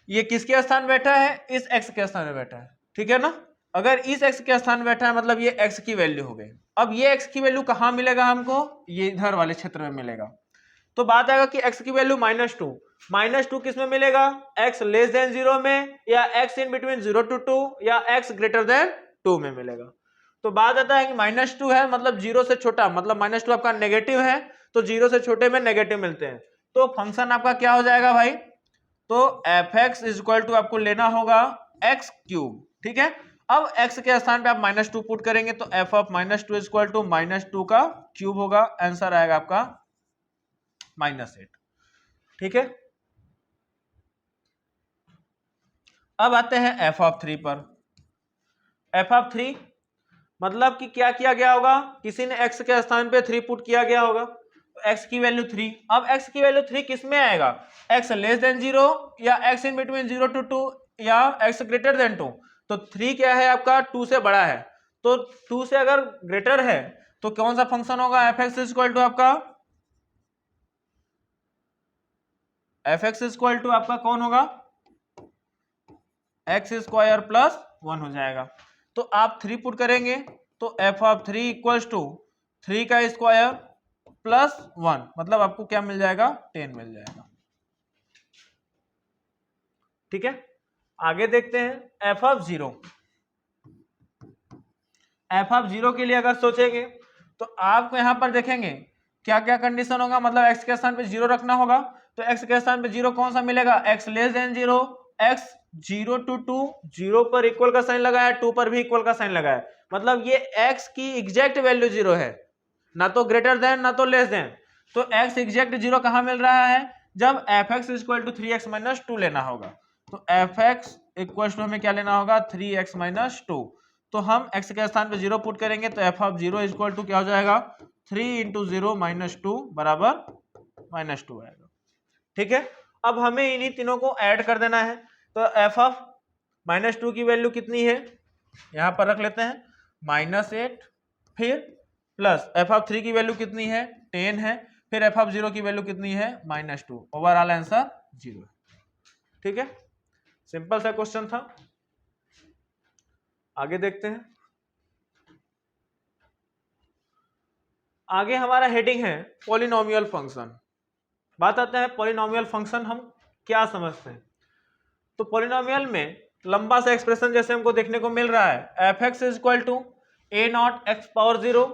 ये किसके स्थान बैठा है, इस x के स्थान में बैठा है, ठीक है ना। अगर इस x के स्थान में बैठा है मतलब ये x की वैल्यू हो गई। अब ये x की वैल्यू कहां मिलेगा हमको, ये इधर वाले क्षेत्र में मिलेगा। तो बात आएगा कि x की वैल्यू -2 किस में मिलेगा, x लेस देन 0 में, या x इन बिटवीन 0 to 2, या x ग्रेटर देन 2 में मिलेगा। तो बात आता है कि -2 है मतलब 0 से छोटा, मतलब -2 आपका नेगेटिव है, तो 0 से छोटे में नेगेटिव मिलते हैं, तो फंक्शन आपका क्या हो जाएगा भाई, तो fx इक्वल टू आपको लेना होगा x³, ठीक है। अब x के स्थान पे आप -2 पुट करेंगे तो f ऑफ -2 इक्वल टू -2 का क्यूब होगा, आंसर आएगा आपका -8, ठीक है। अब आते हैं f(3) पर। f(3) मतलब कि क्या किया गया होगा, किसी ने x के स्थान पे 3 पुट किया गया होगा, तो x की वैल्यू 3। अब x की वैल्यू 3 किस में आएगा, x लेस देन 0, या x इन बिटवीन 0 to 2, या x ग्रेटर देन 2। तो 3 क्या है आपका, 2 से बड़ा है, तो 2 से अगर ग्रेटर है तो कौन सा फंक्शन होगा, fx इक्वल टू आपका कौन होगा, x² प्लस 1 हो जाएगा। तो आप 3 पुट करेंगे तो f(3) इक्वल्स टू 3 का स्क्वायर प्लस 1, मतलब आपको क्या मिल जाएगा, 10 मिल जाएगा, ठीक है। आगे देखते हैं f(0) के लिए अगर सोचेंगे तो आपको यहां पर देखेंगे क्या क्या कंडीशन होगा, मतलब x के स्थान पे 0 रखना होगा, तो x के स्थान पे 0 कौन सा मिलेगा, x less than 0, x 0 to 2, 0 पर इक्वल का साइन लगाया, 2 पर भी इक्वल का साइन लगाया, मतलब ये x की एग्जैक्ट वैल्यू 0 है, ना तो ग्रेटर देन ना तो लेस देन। तो x एग्जैक्ट 0 कहां मिल रहा है, जब fx इक्वल टू 3x - 2 लेना होगा, तो fx इक्वल टू हमें क्या लेना होगा, 3x - 2। तो हम x के स्थान पे 0 पुट करेंगे तो f(0) इक्वल टू क्या हो जाएगा, 3 × 0 - 2 बराबर -2 आएगा, ठीक है। अब हमें इन्हीं तीनों को ऐड कर देना है, तो f(-2) की वैल्यू कितनी है, यहां पर रख लेते हैं -8, फिर प्लस f(3) की वैल्यू कितनी है, 10 है, फिर f(0) की वैल्यू कितनी है, -2। ओवरऑल आंसर 0 है, ठीक है। सिंपल सा क्वेश्चन था। आगे देखते हैं, आगे हमारा हेडिंग है पॉलिनोमियल फंक्शन। बात आता है पॉलिनोमियल फंक्शन हम क्या समझते हैं। तो पॉलिनोमियल में लंबा सा एक्सप्रेशन जैसे हमको देखने को मिल रहा है, fx equal to a0x⁻0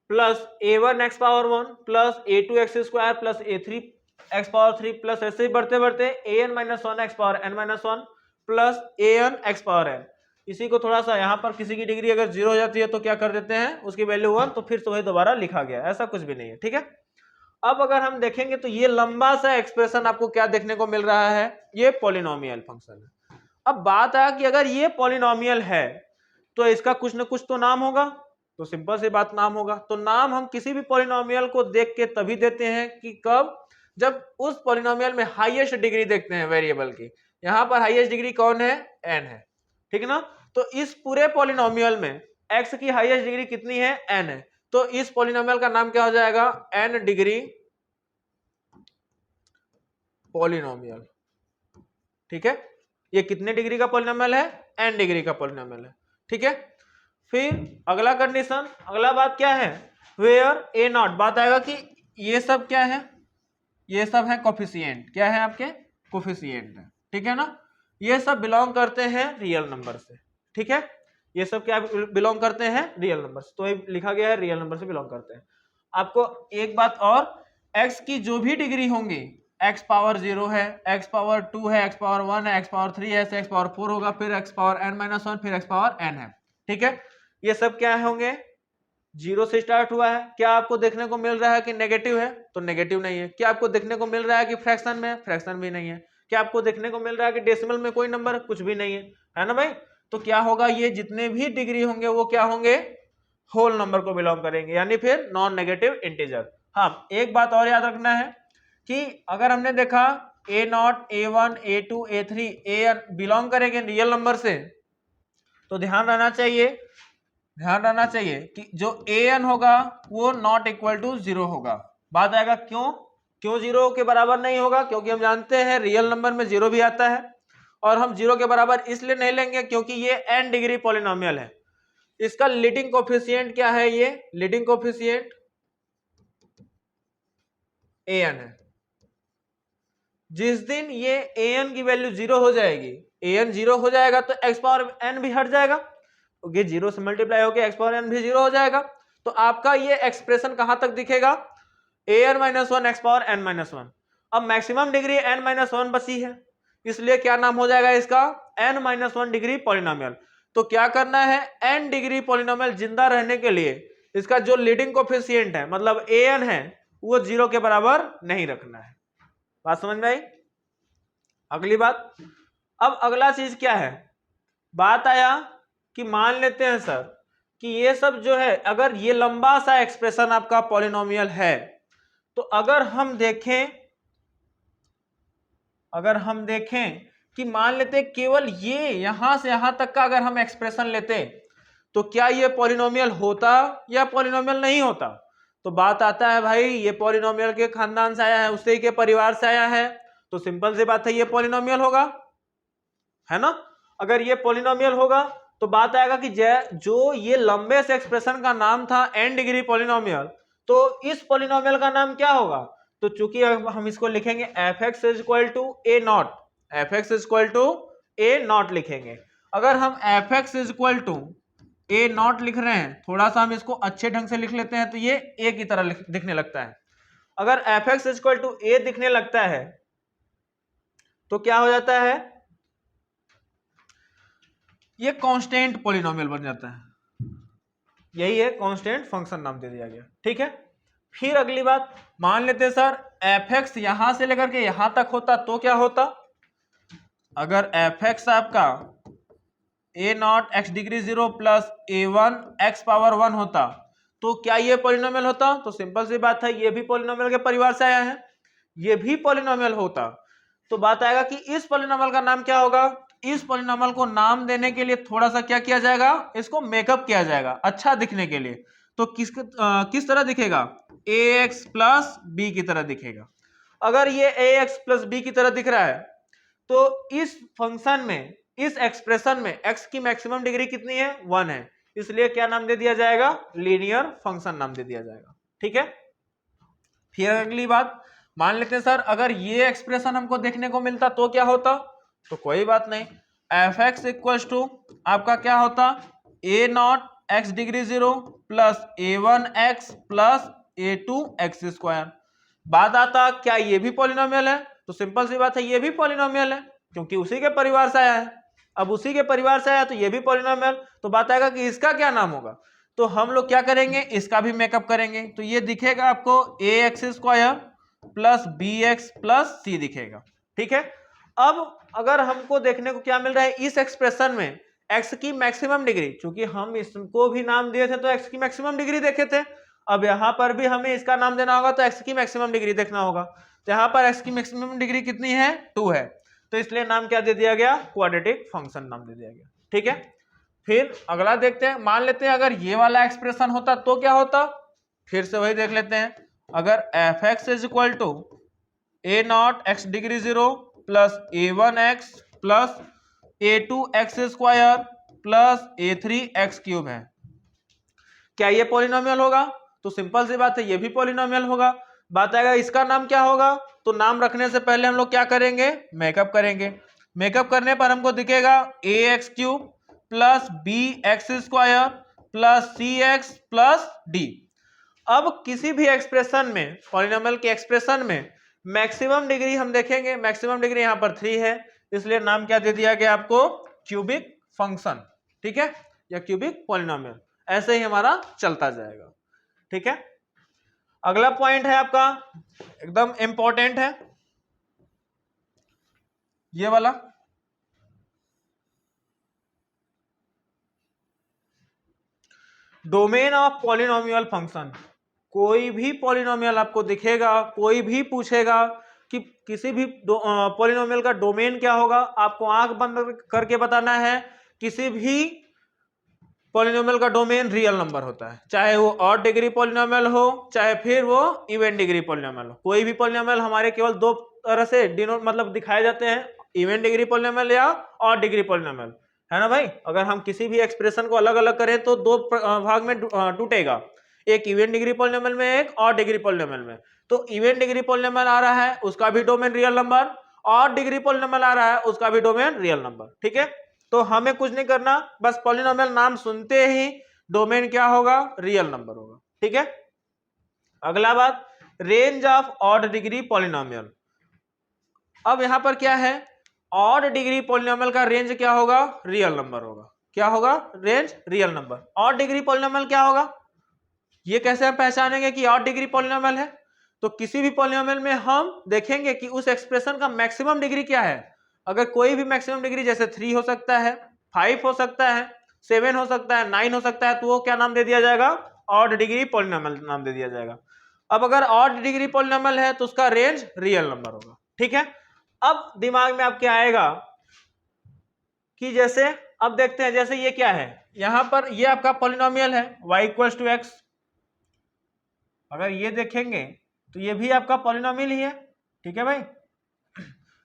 plus a1x⁻1 plus a2x² plus a3x⁻3 plus ऐसे ही बढ़ते बढ़ते an-1x⁻n-1 प्लस an(x)n। इसी को थोड़ा सा यहाँ पर किसी की डिग्री अगर 0 हो जाती है तो क्या कर देते हैं, उसकी वैल्यू 1, तो फिर से वही दोबारा लिखा गया, ऐसा कुछ भी नहीं है, ठीक है। अब अगर हम देखेंगे तो ये लंबा सा एक्सप्रेशन आपको क्या देखने को मिल रहा है, ये पॉलिनोमियल फंक्शन है। अब बात है कि अगर ये पॉलिनोमियल है तो इसका कुछ ना कुछ तो नाम होगा, तो सिंपल सी बात नाम होगा। तो नाम हम किसी भी पॉलिनोमियल को देख के तभी देते हैं कि कब, जब उस पॉलिनोमियल में हाईएस्ट डिग्री देखते हैं वेरिएबल की। यहां पर हाईएस्ट डिग्री कौन है, n है, ठीक है ना। तो इस पूरे पॉलिनोमियल में x की हाईएस्ट डिग्री कितनी है, n है, तो इस पॉलिनोमियल का नाम क्या हो जाएगा, n डिग्री पॉलिनोमियल, ठीक है। ये कितने डिग्री का पॉलिनोमियल है, n डिग्री का पॉलिनोमियल है, ठीक है। फिर अगला कंडीशन, अगला बात क्या है, वेयर a0, बात आएगा कि ये सब क्या है, ये सब है कोफिशिएंट, क्या है आपके कोफिशिएंट है, ठीक है ना। ये सब बिलोंग करते हैं रियल नंबर से, ठीक है। ये सब क्या बिलोंग करते हैं, रियल नंबर से, तो ये लिखा गया है रियल नंबर से बिलोंग करते हैं। आपको एक बात और, x की जो भी डिग्री होंगी, x⁻0 है, x⁻2 है, x⁻1 है, x⁻3 है, x⁻4 होगा, फिर x⁻n-1, फिर x⁻n है, ठीक है। ये सब क्या होंगे, 0 से स्टार्ट हुआ है। क्या आपको देखने को मिल रहा है कि नेगेटिव है, तो नेगेटिव नहीं है। क्या आपको देखने को मिल रहा है कि फ्रैक्शन में, फ्रैक्शन भी नहीं है। क्या आपको देखने को मिल रहा है कि डेसिमल में कोई नंबर, कुछ भी नहीं है, है ना भाई। तो क्या होगा, ये जितने भी डिग्री होंगे वो क्या होंगे, होल नंबर को बिलोंग करेंगे, यानी फिर नॉन नेगेटिव इंटीजर। हाँ, एक बात और याद रखना है कि अगर हमने देखा a0, a1, a2, a3, an belong करेंगे रियल नंबर से, तो ध्यान रहना चाहिए कि जो an होगा वो नॉट इक्वल टू 0 होगा। बात आएगा क्यों 0 के बराबर नहीं होगा, क्योंकि हम जानते हैं रियल नंबर में 0 भी आता है, और हम 0 के बराबर इसलिए नहीं लेंगे क्योंकि ये n डिग्री पॉलिनोमियल है। इसका लीडिंग कोफिशिएंट क्या है, ये लीडिंग कोफिशिएंट an है। जिस दिन ये an की वैल्यू 0 हो जाएगी, an 0 हो जाएगा तो x पावर n भी हट जाएगा, क्योंकि 0 से मल्टीप्लाई होकर x पावर n भी 0 हो जाएगा। तो आपका ये एक्सप्रेशन कहां तक दिखेगा, an minus one x power n minus one. अब maximum degree n minus one बची है, इसलिए क्या नाम हो जाएगा इसका, n minus one degree polynomial. तो क्या करना है, n डिग्री पॉलिनोमियल जिंदा रहने के लिए इसका जो लीडिंग कोफिशिएंट है मतलब an है वो 0 के बराबर नहीं रखना है। बात समझ में आई। अगली बात, अब अगला चीज क्या है, बात आया कि मान लेते हैं सर कि ये सब जो है, अगर ये लंबा सा एक्सप्रेशन आपका पॉलिनोमियल है, तो अगर हम देखें कि मान लेते केवल ये यहां से यहां तक का अगर हम एक्सप्रेशन लेते, तो क्या ये पॉलिनोमियल होता या पॉलिनोमियल नहीं होता। तो बात आता है भाई ये पॉलिनोमियल के खानदान से आया है, उसी के परिवार से आया है, तो सिंपल सी बात है ये पॉलिनोमियल होगा, है ना। अगर ये पॉलिनोमियल होगा तो बात आएगा कि जो ये लंबे से एक्सप्रेशन का नाम था n डिग्री पॉलिनोमियल, तो इस पॉलिनोमियल का नाम क्या होगा। तो चूंकि हम इसको लिखेंगे f(x) is equal to a naught, f(x) is equal to a naught लिखेंगे। अगर हम f(x) is equal to a naught लिख रहे हैं, थोड़ा सा हम इसको अच्छे ढंग से लिख लेते हैं तो ये a की तरह दिखने लगता है। अगर f(x) is equal to a दिखने लगता है तो क्या हो जाता है, ये कांस्टेंट पॉलिनोमियल बन जाता है, यही है कांस्टेंट फंक्शन नाम दे दिया गया, ठीक है। फिर अगली बात, मान लेते हैं सर f(x) यहां से लेकर के यहां तक होता तो क्या होता, अगर f(x) आपका a naught x degree 0 plus a1 x power 1 होता तो क्या ये पॉलिनोमियल होता। तो सिंपल सी बात है ये भी पॉलिनोमियल के परिवार से आया है, ये भी पॉलिनोमियल होता। तो बात आएगा कि इस पॉलिनोमियल का नाम क्या होगा, इस पॉलिनोमियल को नाम देने के लिए थोड़ा सा क्या किया जाएगा, इसको मेकअप किया जाएगा अच्छा दिखने के लिए। तो किस तरह दिखेगा, ax प्लस बी की तरह दिखेगा। अगर ये ax प्लस बी की तरह दिख रहा है तो इस फंक्शन में, इस एक्सप्रेशन में x की मैक्सिमम डिग्री कितनी है, 1 है, इसलिए क्या नाम दे दिया जाएगा, लीनियर फंक्शन नाम दे दिया जाएगा, ठीक है। फिर अगली बात, मान लेते हैं सर अगर ये एक्सप्रेशन हमको देखने को मिलता तो क्या होता। तो कोई बात नहीं, f(x) इक्वल टू आपका क्या होता, a naught x degree 0 plus a1x plus a2x square. बात आता क्या ये भी पॉलिनोमियल है, तो सिंपल सी बात है ये भी पॉलिनोमियल है क्योंकि उसी के परिवार से आया है। अब उसी के परिवार से आया तो ये भी पॉलिनोमियल, तो बात आएगा कि इसका क्या नाम होगा। तो हम लोग क्या करेंगे, इसका भी मेकअप करेंगे, तो ये दिखेगा आपको ax square plus bx plus c दिखेगा, ठीक है। अब अगर हमको देखने को क्या मिल रहा है इस एक्सप्रेशन में, x की मैक्सिमम डिग्री, चूंकि हम इसको भी नाम दिए थे तो x की मैक्सिमम डिग्री देखे थे, अब यहां पर भी हमें इसका नाम देना होगा तो x की मैक्सिमम डिग्री देखना होगा। तो यहां पर x की मैक्सिमम डिग्री कितनी है, 2 है, तो इसलिए नाम क्या दे दिया गया, क्वाड्रेटिक फंक्शन नाम दे दिया गया, ठीक है। फिर अगला देखते हैं, मान लेते हैं अगर ये वाला एक्सप्रेशन होता तो क्या होता, फिर से वही देख लेते हैं। अगर f(x) is equal to a naught x degree 0 plus a1x plus a2x square plus a3x cube है, क्या ये पॉलिनोमियल होगा। तो सिंपल सी बात है ये भी पॉलिनोमियल होगा। बात आएगा इसका नाम क्या होगा, तो नाम रखने से पहले हम लोग क्या करेंगे, मेकअप करेंगे। मेकअप करने पर हमको दिखेगा ax cube plus bx square plus cx plus d। अब किसी भी एक्सप्रेशन में, पॉलिनोमियल के एक्सप्रेशन में मैक्सिमम डिग्री हम देखेंगे, मैक्सिमम डिग्री यहां पर 3 है, इसलिए नाम क्या दे दिया गया आपको, क्यूबिक फंक्शन, ठीक है, या क्यूबिक पॉलिनोमियल, ऐसे ही हमारा चलता जाएगा, ठीक है। अगला पॉइंट है आपका एकदम इंपॉर्टेंट है ये वाला, डोमेन ऑफ पॉलिनोमियल फंक्शन, कोई भी पॉलिनोमियल आपको दिखेगा, कोई भी पूछेगा कि किसी भी पॉलिनोमियल का डोमेन क्या होगा, आपको आंख बंद करके बताना है। किसी भी पॉलिनोमियल का डोमेन रियल नंबर होता है, चाहे वो ऑड डिग्री पॉलिनोमियल हो, चाहे फिर वो इवन डिग्री पॉलिनोमियल हो। कोई भी पॉलिनोमियल हमारे केवल दो तरह से डिनोट मतलब दिखाए जाते हैं, इवन डिग्री पॉलिनोमियल या ऑड डिग्री पॉलिनोमियल, है ना भाई। अगर हम किसी भी एक्सप्रेशन को अलग अलग करें तो दो भाग में टूटेगा, एक इवन डिग्री पॉलिनोमियल में, एक ऑड डिग्री पॉलिनोमियल में। तो इवन डिग्री पॉलिनोमियल आ रहा है उसका भी domain real number, odd degree polynomial आ रहा है उसका भी डोमेन रियल नंबर, ठीक है। तो हमें कुछ नहीं करना, बस पॉलिनोमियल नाम सुनते ही डोमेन क्या होगा, रियल नंबर होगा, ठीक है। अगला बात, range of odd degree polynomial. अब यहां पर क्या है, ऑड डिग्री पॉलिनोमियल का रेंज क्या होगा, रियल नंबर होगा। क्या होगा, range real number. Odd degree polynomial क्या होगा, ये कैसे हम पहचानेंगे कि ऑड डिग्री पॉलिनोमियल है। तो किसी भी पॉलिनोमियल में हम देखेंगे कि उस एक्सप्रेशन का मैक्सिमम डिग्री क्या है। अगर कोई भी मैक्सिमम डिग्री जैसे 3 हो सकता है, 5 हो सकता है, 7 हो सकता है, 9 हो सकता है, तो वो क्या नाम दे दिया जाएगा, ऑड डिग्री पॉलिनोमियल नाम दे दिया जाएगा। अब अगर ऑड डिग्री पॉलिनोमियल है तो उसका रेंज रियल नंबर होगा, ठीक है। अब दिमाग में आपके आएगा कि जैसे अब देखते हैं, जैसे ये क्या है, यहां पर ये आपका पॉलिनोमियल है y = x। अगर ये देखेंगे तो ये भी आपका पॉलिनोमियल ही है, ठीक है भाई।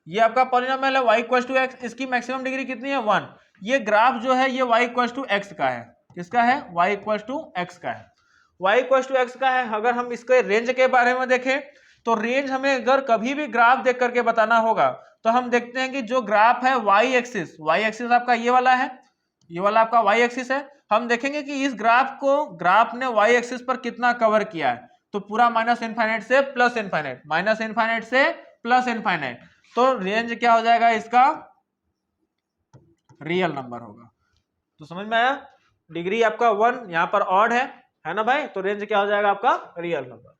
ये आपका पॉलिनोमियल है y = x, इसकी मैक्सिमम डिग्री कितनी है, 1। ये ग्राफ जो है ये y = x का है, किसका है, y = x का है, y = x का है। अगर हम इसके रेंज के बारे में देखें तो रेंज हमें अगर कभी भी ग्राफ देख करके बताना होगा तो हम देखते हैं कि जो ग्राफ है y एक्सिस आपका ये वाला है, ये वाला आपका y एक्सिस है। हम देखेंगे कि इस ग्राफ ने y एक्सिस पर कितना कवर किया है, तो पूरा -∞ से +∞, -∞ से +∞। तो रेंज क्या हो जाएगा इसका, रियल नंबर होगा। तो समझ में आया, डिग्री आपका 1 यहां पर ऑड है ना भाई, तो रेंज क्या हो जाएगा आपका, रियल नंबर।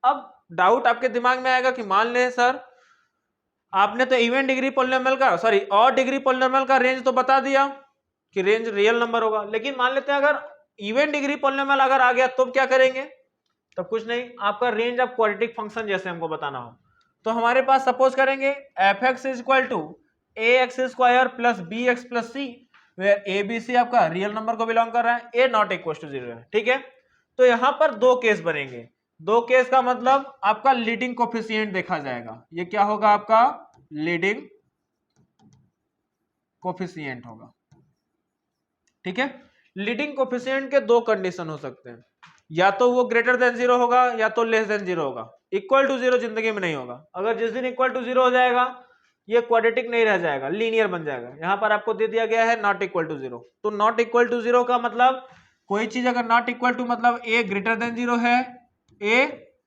अब डाउट आपके दिमाग में आएगा कि मान ले सर आपने तो इवन डिग्री पॉलिनोमियल का, सॉरी ऑड डिग्री पॉलिनोमियल का रेंज तो बता दिया कि रेंज रियल नंबर होगा, लेकिन मान लेते हैं अगर इवन डिग्री पॉलिनोमियल अगर आ गया तो क्या करेंगे, तो कुछ नहीं, आपका रेंज ऑफ क्वाड्रेटिक फंक्शन जैसे हमको बताना हो तो हमारे पास सपोज करेंगे f(x) = ax² + bx + c, where a b c आपका रियल नंबर को बिलोंग कर रहा है, a ≠ = 0 है, ठीक है। तो यहां पर दो केस बनेंगे, दो केस का मतलब आपका लीडिंग कोफिशिएंट देखा जाएगा। ये क्या होगा, आपका लीडिंग कोफिशिएंट होगा, ठीक है। लीडिंग कोफिशिएंट के दो कंडीशन हो सकते हैं, या तो वो >0 होगा या तो <0 होगा। इक्वल टू 0 जिंदगी में नहीं होगा। अगर जिस दिन इक्वल टू 0 हो जाएगा ये क्वाड्रेटिक नहीं रह जाएगा, लीनियर बन जाएगा। यहां पर आपको दे दिया गया है ≠ = 0, तो ≠ = 0 का मतलब कोई चीज अगर ≠ मतलब a > 0 है, a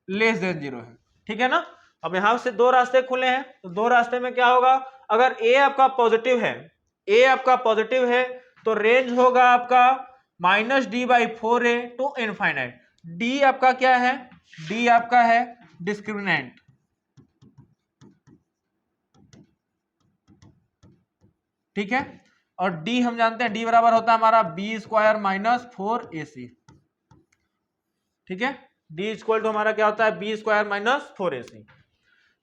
<0 है, ठीक है ना। अब यहां से दो रास्ते खुले हैं, तो दो रास्ते में क्या होगा, अगर a आपका पॉजिटिव है, a आपका पॉजिटिव है तो रेंज होगा आपका -d/4a टू इनफाइनाइट। d आपका क्या है, d आपका है डिस्क्रिमिनेंट, ठीक है। और d हम जानते हैं d बराबर होता है हमारा b² - 4ac, ठीक है। d = हमारा क्या होता है, b² - 4ac।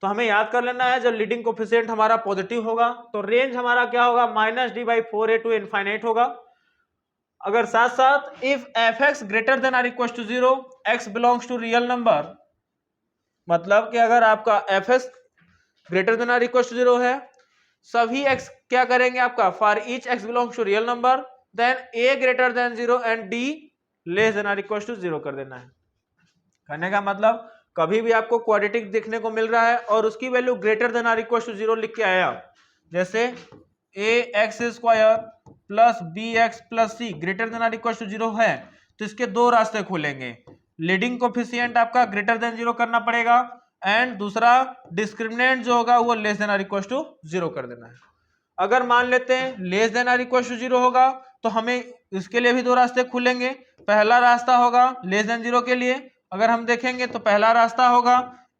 तो हमें याद कर लेना है, जब लीडिंग कोफिशिएंट हमारा पॉजिटिव होगा तो रेंज हमारा क्या होगा, -d/4a टू इनफाइनाइट होगा। अगर साथ साथ if f(x) > 0 x belongs to real number, मतलब कि अगर आपका f(x) > 0 है, सभी x क्या करेंगे आपका, for each x belongs to real number, then a > 0 and d < 0 कर देना है। कहने का मतलब कभी भी आपको क्वाड्रेटिक देखने को मिल रहा है और उसकी वैल्यू > 0 लिख के आया, जैसे ax² + bx + c > 0 है, तो इसके दो रास्ते खुलेंगे। लीडिंग कोफिशिएंट आपका > 0 करना पड़ेगा एंड दूसरा डिस्क्रिमिनेंट जो होगा वो < 0 कर देना है। अगर मान लेते हैं < 0 होगा तो हमें इसके लिए भी दो रास्ते खुलेंगे। पहला रास्ता होगा <0 के लिए, अगर हम देखेंगे तो पहला रास्ता होगा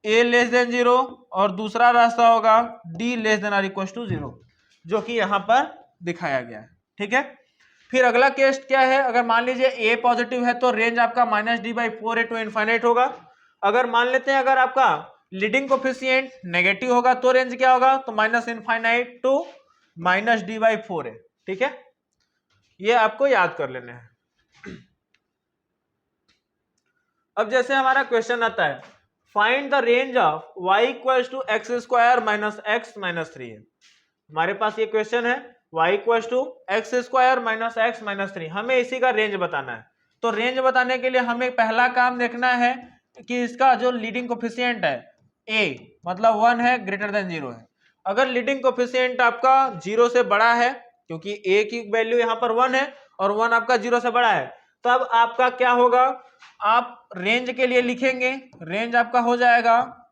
a < 0 और दूसरा रास्ता होगा d < 0, जो कि यहां पर दिखाया गया है, ठीक है। फिर अगला केस क्या है, अगर मान लीजिए ए पॉजिटिव है तो रेंज आपका -d/4 टू इनफाइनाइट होगा। अगर मान लेते हैं अगर आपका लीडिंग कोफिशिएंट नेगेटिव होगा तो रेंज क्या होगा, तो -इनफाइनाइट टू -d/4 है। ठीक है, ये आपको याद कर लेना है। अब जैसे हमारा क्वेश्चन आता है find the range of y equals to x square minus x minus 3 है। हमारे पास ये क्वेश्चन है y equals to x square minus x minus 3, हमें इसी का रेंज बताना है। तो रेंज बताने के लिए हमें पहला काम देखना है कि इसका जो लीडिंग कोफिशिएंट है a मतलब 1 है, ग्रेटर देन 0 है। अगर लीडिंग कोफिशिएंट आपका 0 से बड़ा है, क्योंकि a की वैल्यू यहाँ पर 1 है और 1 आपका 0 से बड़ा है, तब आपका क्या होगा, आप रेंज के लिए लिखेंगे, रेंज आपका हो जाएगा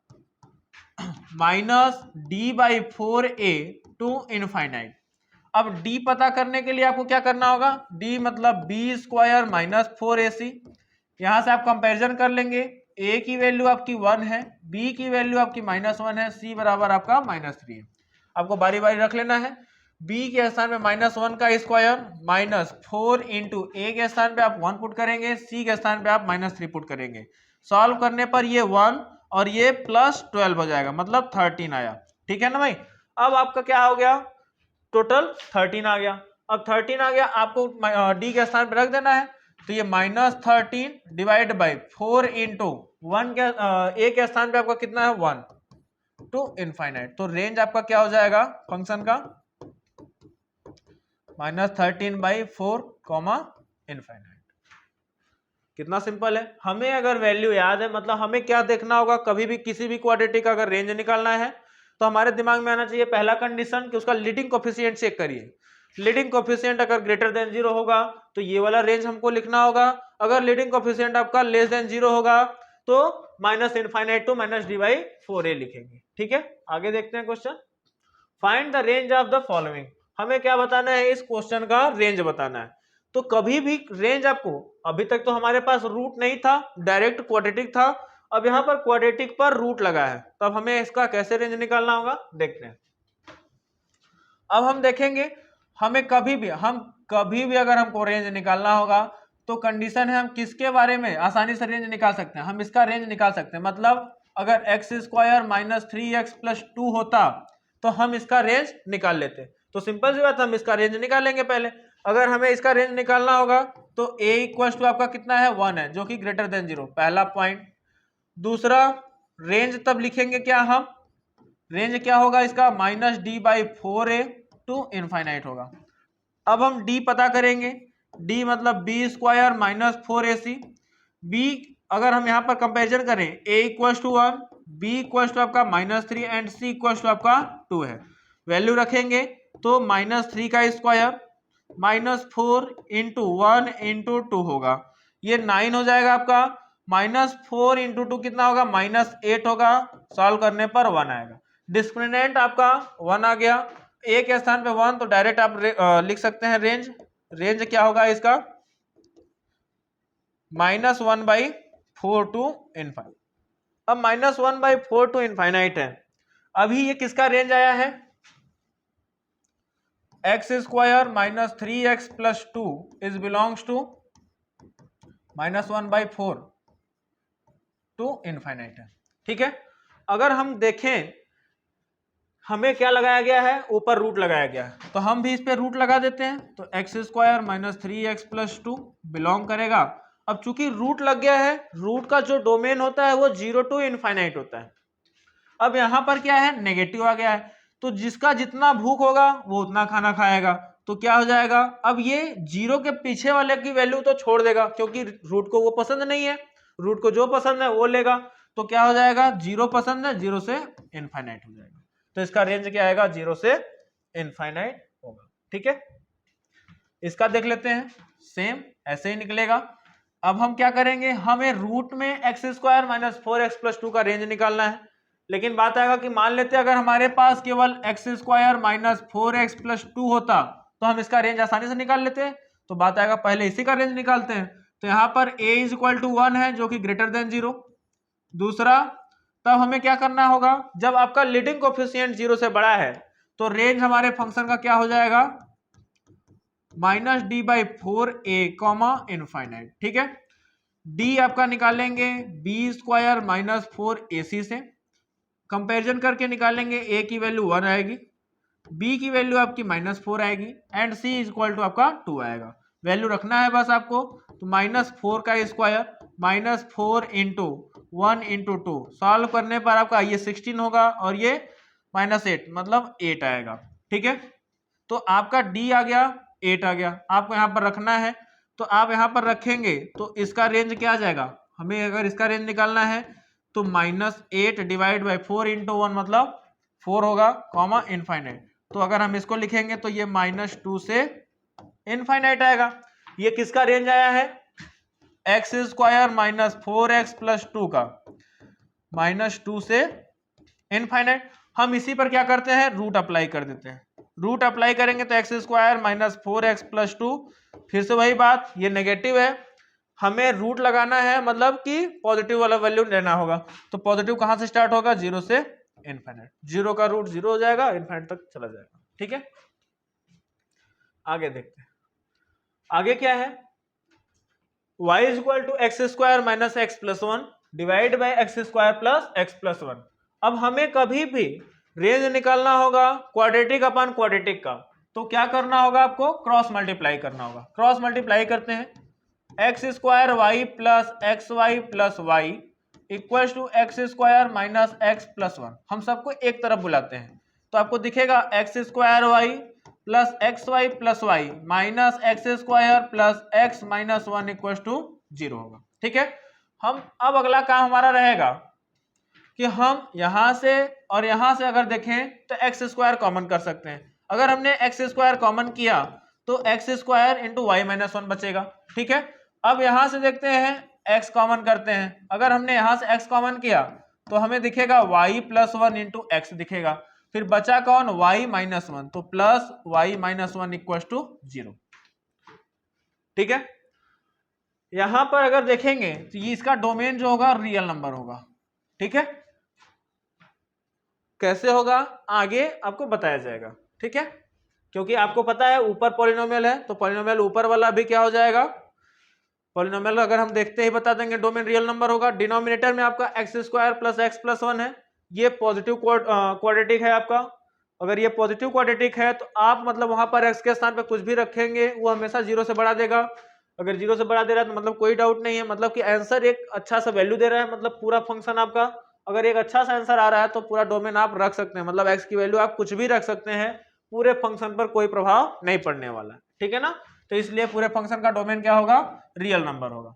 -d/4a टू इनफाइनाइट। अब d पता करने के लिए आपको क्या करना होगा, d मतलब b स्क्वायर माइनस 4ac। यहां से आप कंपैरिजन कर लेंगे, a की वैल्यू आपकी 1 है, b की वैल्यू आपकी -1 है, c बराबर आपका -3 है। आपको बारी बारी रख लेना है। b के स्थान पे -1 का स्क्वायर -4 इंटू a के स्थान पे आप 1 पुट करेंगे, c के स्थान पे आप -3 पुट करेंगे। सॉल्व करने पर ये 1 और ये +12 हो जाएगा, मतलब 13 आया। ठीक है ना भाई। अब आपका क्या हो गया, टोटल 13 आ गया। अब 13 आ गया, आपको डी के स्थान पर रख देना है, तो ये -13 डिवाइड बाई 4 इंटू 1 के ए के स्थान पे आपका कितना है 1 टू इनफाइनाइट। तो रेंज आपका क्या हो जाएगा फंक्शन का, -13/4 इनफाइनाइट। कितना सिंपल है। हमें अगर वैल्यू याद है, मतलब हमें क्या देखना होगा, कभी भी किसी भी क्वाड्रेटिक का अगर रेंज निकालना है तो हमारे दिमाग में आना चाहिए पहला कंडीशन कि उसका लीडिंग कोफिशिएंट चेक करिए। लीडिंग कोफिशिएंट अगर ग्रेटर देन 0 होगा तो ये वाला रेंज हमको लिखना होगा। अगर लीडिंग कोफिशिएंट आपका लेस देन 0 होगा तो -इनफाइनाइट टू -d/4a लिखेंगे। ठीक है, आगे देखते हैं question. Find the range of the following. हमें क्या बताना है, इस क्वेश्चन का रेंज बताना है। तो कभी भी रेंज आपको, अभी तक तो हमारे पास रूट नहीं था, डायरेक्ट क्वाड्रेटिक था। अब यहाँ पर क्वाड्रेटिक पर रूट लगा है, तो अब हमें इसका कैसे रेंज निकालना होगा देखते हैं। अब हम देखेंगे, हमें कभी भी अगर हमको रेंज निकालना होगा तो कंडीशन है हम किसके बारे में आसानी से रेंज निकाल सकते हैं, हम इसका रेंज निकाल सकते हैं। मतलब अगर x square minus 3x plus 2 होता तो हम इसका रेंज निकाल लेते। तो सिंपल सी बात, हम इसका रेंज निकालेंगे पहले। अगर हमें इसका रेंज निकालना होगा तो a इक्वल टू आपका कितना है 1 है, जो कि ग्रेटर देन 0, पहला पॉइंट। दूसरा, रेंज तब लिखेंगे क्या हम, रेंज क्या होगा इसका -d/4a टू इनफाइनाइट होगा। अब हम d पता करेंगे, d मतलब b square minus 4ac। b अगर हम यहाँ पर कंपैरिजन करें, a equal to 1, b equal to आपका -3 एंड c इक्वल टू आपका 2 है। वैल्यू रखेंगे तो -3 का स्क्वायर -4 इंटू 1 इंटू 2 होगा, ये 9 हो जाएगा आपका। -4 इंटू 2 कितना होगा, -8 होगा। सॉल्व करने पर 1 आएगा। डिस्क्रिमिनेंट आपका 1 आ गया, a के स्थान पे 1, तो डायरेक्ट आप लिख सकते हैं रेंज। रेंज क्या होगा इसका, -1/4 टू इनफाइनाइट। अब -1/4 टू इनफाइनाइट है, अभी ये किसका रेंज आया है, x square minus 3x plus 2 is belongs to -1/4 to infinite है। ठीक है, अगर हम देखें हमें क्या लगाया गया है, ऊपर रूट लगाया गया है, तो हम भी इस पे रूट लगा देते हैं। तो x square minus 3x plus 2 belong करेगा। अब चूंकि रूट लग गया है, रूट का जो डोमेन होता है वो 0 टू इनफाइनाइट होता है। अब यहाँ पर क्या है, नेगेटिव आ गया है, तो जिसका जितना भूख होगा वो उतना खाना खाएगा। तो क्या हो जाएगा, अब ये 0 के पीछे वाले की वैल्यू तो छोड़ देगा, क्योंकि रूट को वो पसंद नहीं है, रूट को जो पसंद है वो लेगा। तो क्या हो जाएगा, 0 पसंद है, 0 से इनफाइनाइट हो जाएगा। तो इसका रेंज क्या आएगा, 0 से इनफाइनाइट होगा। ठीक है, इसका देख लेते हैं, सेम ऐसे ही निकलेगा। अब हम क्या करेंगे, हमें रूट में x square minus 4x plus 2 का रेंज निकालना है। लेकिन बात आएगा कि मान लेते अगर हमारे पास केवल x square minus 4x plus 2 होता तो हम इसका रेंज आसानी से निकाल लेते। तो बात आएगा पहले इसी का रेंज निकालते हैं। तो यहाँ पर a इज इक्वल टू 1 है, जो कि ग्रेटर देन 0। दूसरा, तब हमें क्या करना होगा, जब आपका लीडिंग कोफिशिएंट 0 से बड़ा है तो रेंज हमारे फंक्शन का क्या हो जाएगा, minus D by 4a comma infinite. ठीक है, डी आपका निकालेंगे बी स्क्वायर माइनस 4ac से, कंपैरिजन करके निकालेंगे, a की वैल्यू 1 आएगी, b की वैल्यू आपकी -4 आएगी and c is equal to आपका 2 आएगा। वैल्यू रखना है बस आपको, तो -4 का स्क्वायर -4 इंटू 1 इंटू 2, सॉल्व करने पर आपका ये 16 होगा और ये -8 मतलब 8 आएगा। ठीक है, तो आपका d आ गया 8 आ गया, आपको यहाँ पर रखना है, तो आप यहाँ पर रखेंगे तो इसका रेंज क्या आ जाएगा, हमें अगर इसका रेंज निकालना है तो -8 डिवाइड बाई 4 इंटू 1 मतलब 4 होगा कॉमा इनफाइनाइट। तो अगर हम इसको लिखेंगे तो ये -2 से इनफाइनाइट आएगा। ये किसका रेंज आया है, x square minus 4x plus 2 का, -2 से इनफाइनाइट। हम इसी पर क्या करते हैं, रूट अप्लाई कर देते हैं, रूट अप्लाई करेंगे तो x square minus 4x plus 2, फिर से वही बात, ये नेगेटिव है, हमें रूट लगाना है मतलब कि पॉजिटिव वाला वैल्यू लेना होगा। तो पॉजिटिव कहां से स्टार्ट होगा, 0 से इनफाइनाइट, 0 का रूट 0 हो जाएगा, इनफाइनाइट तक चला जाएगा। ठीक है, आगे देखते हैं, आगे क्या है, y is equal to x square minus x plus 1 divide by x square plus x plus 1। अब हमें कभी भी रेंज निकालना होगा क्वाड्रेटिक अपॉन क्वाड्रेटिक का, तो क्या करना होगा, आपको क्रॉस मल्टीप्लाई करना होगा। क्रॉस मल्टीप्लाई करते हैं, x square y plus x y plus y equal to x square minus x plus 1। हम सबको एक तरफ बुलाते हैं, तो आपको दिखेगा x square y plus x y plus y minus x square plus x minus 1 equal to 0 होगा। ठीक है, हम अब अगला काम हमारा रहेगा कि हम यहां से और यहां से अगर देखें तो एक्स स्क्वायर कॉमन कर सकते हैं। अगर हमने एक्स स्क्वायर कॉमन किया तो x square into y minus 1 बचेगा। ठीक है, अब यहां से देखते हैं x कॉमन करते हैं, अगर हमने यहां से x कॉमन किया तो हमें दिखेगा y प्लस 1 इंटू एक्स दिखेगा, फिर बचा कौन, y माइनस 1, तो plus y minus 1 equal to 0। ठीक है, यहां पर अगर देखेंगे तो ये इसका डोमेन जो होगा रियल नंबर होगा। ठीक है, कैसे होगा आगे आपको बताया जाएगा। ठीक है, क्योंकि आपको पता है ऊपर पॉलिनोमियल है, तो पॉलिनोमियल ऊपर वाला भी क्या हो जाएगा, पॉलिनोमियल अगर हम देखते ही बता देंगे डोमेन रियल नंबर होगा। डिनोमिनेटर में आपका x square plus x plus 1 है, ये पॉजिटिव क्वाड्रेटिक है आपका। अगर ये पॉजिटिव क्वाड्रेटिक है तो आप मतलब वहां पर एक्स के स्थान पर कुछ भी रखेंगे वो हमेशा 0 से बढ़ा देगा। अगर 0 से बढ़ा दे रहा है तो मतलब कोई डाउट नहीं है, मतलब कि आंसर एक अच्छा सा वैल्यू दे रहा है, मतलब पूरा फंक्शन आपका अगर एक अच्छा सा आंसर आ रहा है तो पूरा डोमेन आप रख सकते हैं, मतलब एक्स की वैल्यू आप कुछ भी रख सकते हैं, पूरे फंक्शन पर कोई प्रभाव नहीं पड़ने वाला। ठीक है ना, तो इसलिए पूरे फंक्शन का डोमेन क्या होगा, रियल नंबर होगा।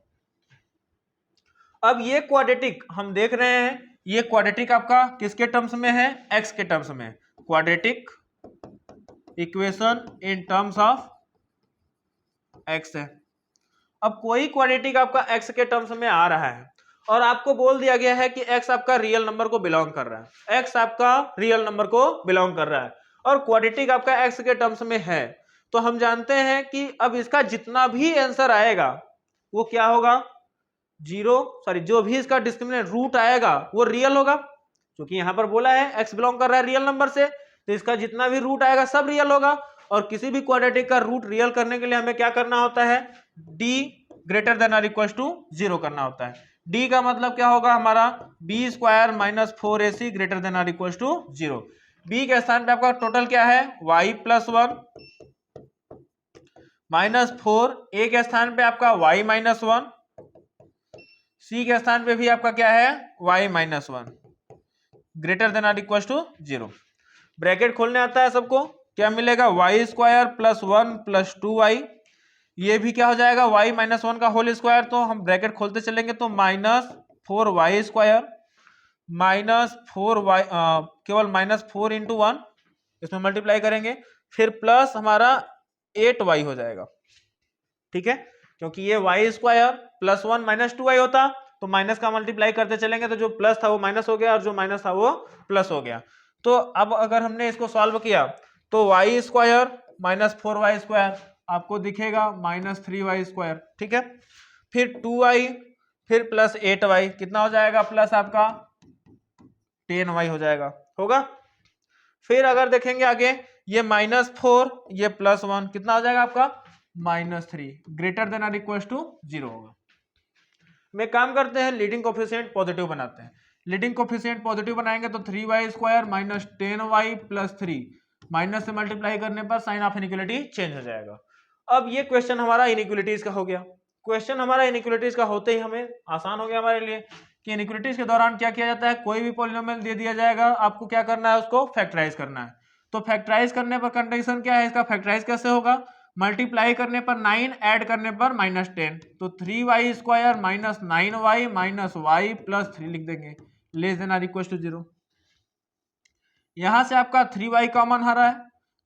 अब ये क्वाड्रेटिक हम देख रहे हैं, ये क्वाड्रेटिक आपका किसके टर्म्स में है, एक्स के टर्म्स में, quadratic equation in terms of x है। अब कोई क्वाड्रेटिक आपका एक्स के टर्म्स में आ रहा है और आपको बोल दिया गया है कि एक्स आपका रियल नंबर को बिलोंग कर रहा है, एक्स आपका रियल नंबर को बिलोंग कर रहा है और क्वाड्रेटिक आपका एक्स के टर्म्स में है, तो हम जानते हैं कि अब इसका जितना भी आंसर आएगा वो क्या होगा, जो भी इसका डिस्क्रिमिनेंट रूट आएगा वो रियल होगा, क्योंकि यहां पर बोला है एक्स बिलोंग कर रहा है रियल नंबर से, तो इसका जितना भी रूट आएगा सब रियल होगा। और किसी भी क्वाड्रेटिक का रूट रियल करने के लिए हमें क्या करना होता है, d ग्रेटर देन और इक्वल टू 0 करना होता है। d का मतलब क्या होगा हमारा, b square minus 4ac greater than और इक्वल टू 0। b के स्थान पे आपका टोटल क्या है, y प्लस 1 माइनस 4, a के स्थान पे आपका y माइनस 1, c के स्थान पे भी आपका क्या है, y माइनस 1 ग्रेटर देन और इक्वल टू 0। ब्रैकेट खोलने आता है सबको, क्या मिलेगा, Y square plus 1 plus 2y, ये भी क्या हो जाएगा y माइनस 1 का होल स्क्वायर, तो हम ब्रैकेट खोलते चलेंगे तो -4y स्क्वायर माइनस 4y, केवल -4 इंटू 1, इसमें मल्टीप्लाई करेंगे, फिर प्लस हमारा 8y हो जाएगा। ठीक है, क्योंकि ये y square plus 1 minus 2y होता तो माइनस का मल्टीप्लाई करते चलेंगे तो जो प्लस था वो माइनस हो गया और जो माइनस था वो प्लस हो गया। तो अब अगर हमने इसको सॉल्व किया तो y square minus 4y square आपको दिखेगा -3y स्क्वायर। ठीक है, फिर 2y फिर प्लस 8y कितना हो जाएगा, प्लस आपका 10y हो जाएगा, होगा। फिर अगर देखेंगे आगे ये -4 ये +1 कितना हो जाएगा आपका -3 greater than or equal to 0 होगा। में काम करते हैं, लीडिंग कोफिशिएंट पॉजिटिव बनाते हैं। लीडिंग कोफिशिएंट पॉजिटिव बनाएंगे तो 3y² minus 10y plus 3 minus से मल्टीप्लाई करने पर साइन ऑफ इनइक्वालिटी चेंज हो जाएगा। अब ये क्वेश्चन हमारा इनइक्वालिटीज का हो गया। क्वेश्चन हमारा इनइक्वालिटीज का होते ही हमें आसान हो गया हमारे लिए कि इनइक्वालिटीज के दौरान क्या किया जाता है, कोई भी पॉलिनोमियल दे दिया जाएगा, आपको क्या करना है, उसको फैक्टराइज करना है। तो फैक्टराइज करने पर कंडीशन क्या है, इसका फैक्टराइज कैसे होगा, मल्टीप्लाई करने पर 9 ऐड करने पर -10, तो 3y² minus 9y minus y plus 3 लिख देंगे less than or equal to 0। यहां से आपका 3y कॉमन आ रहा है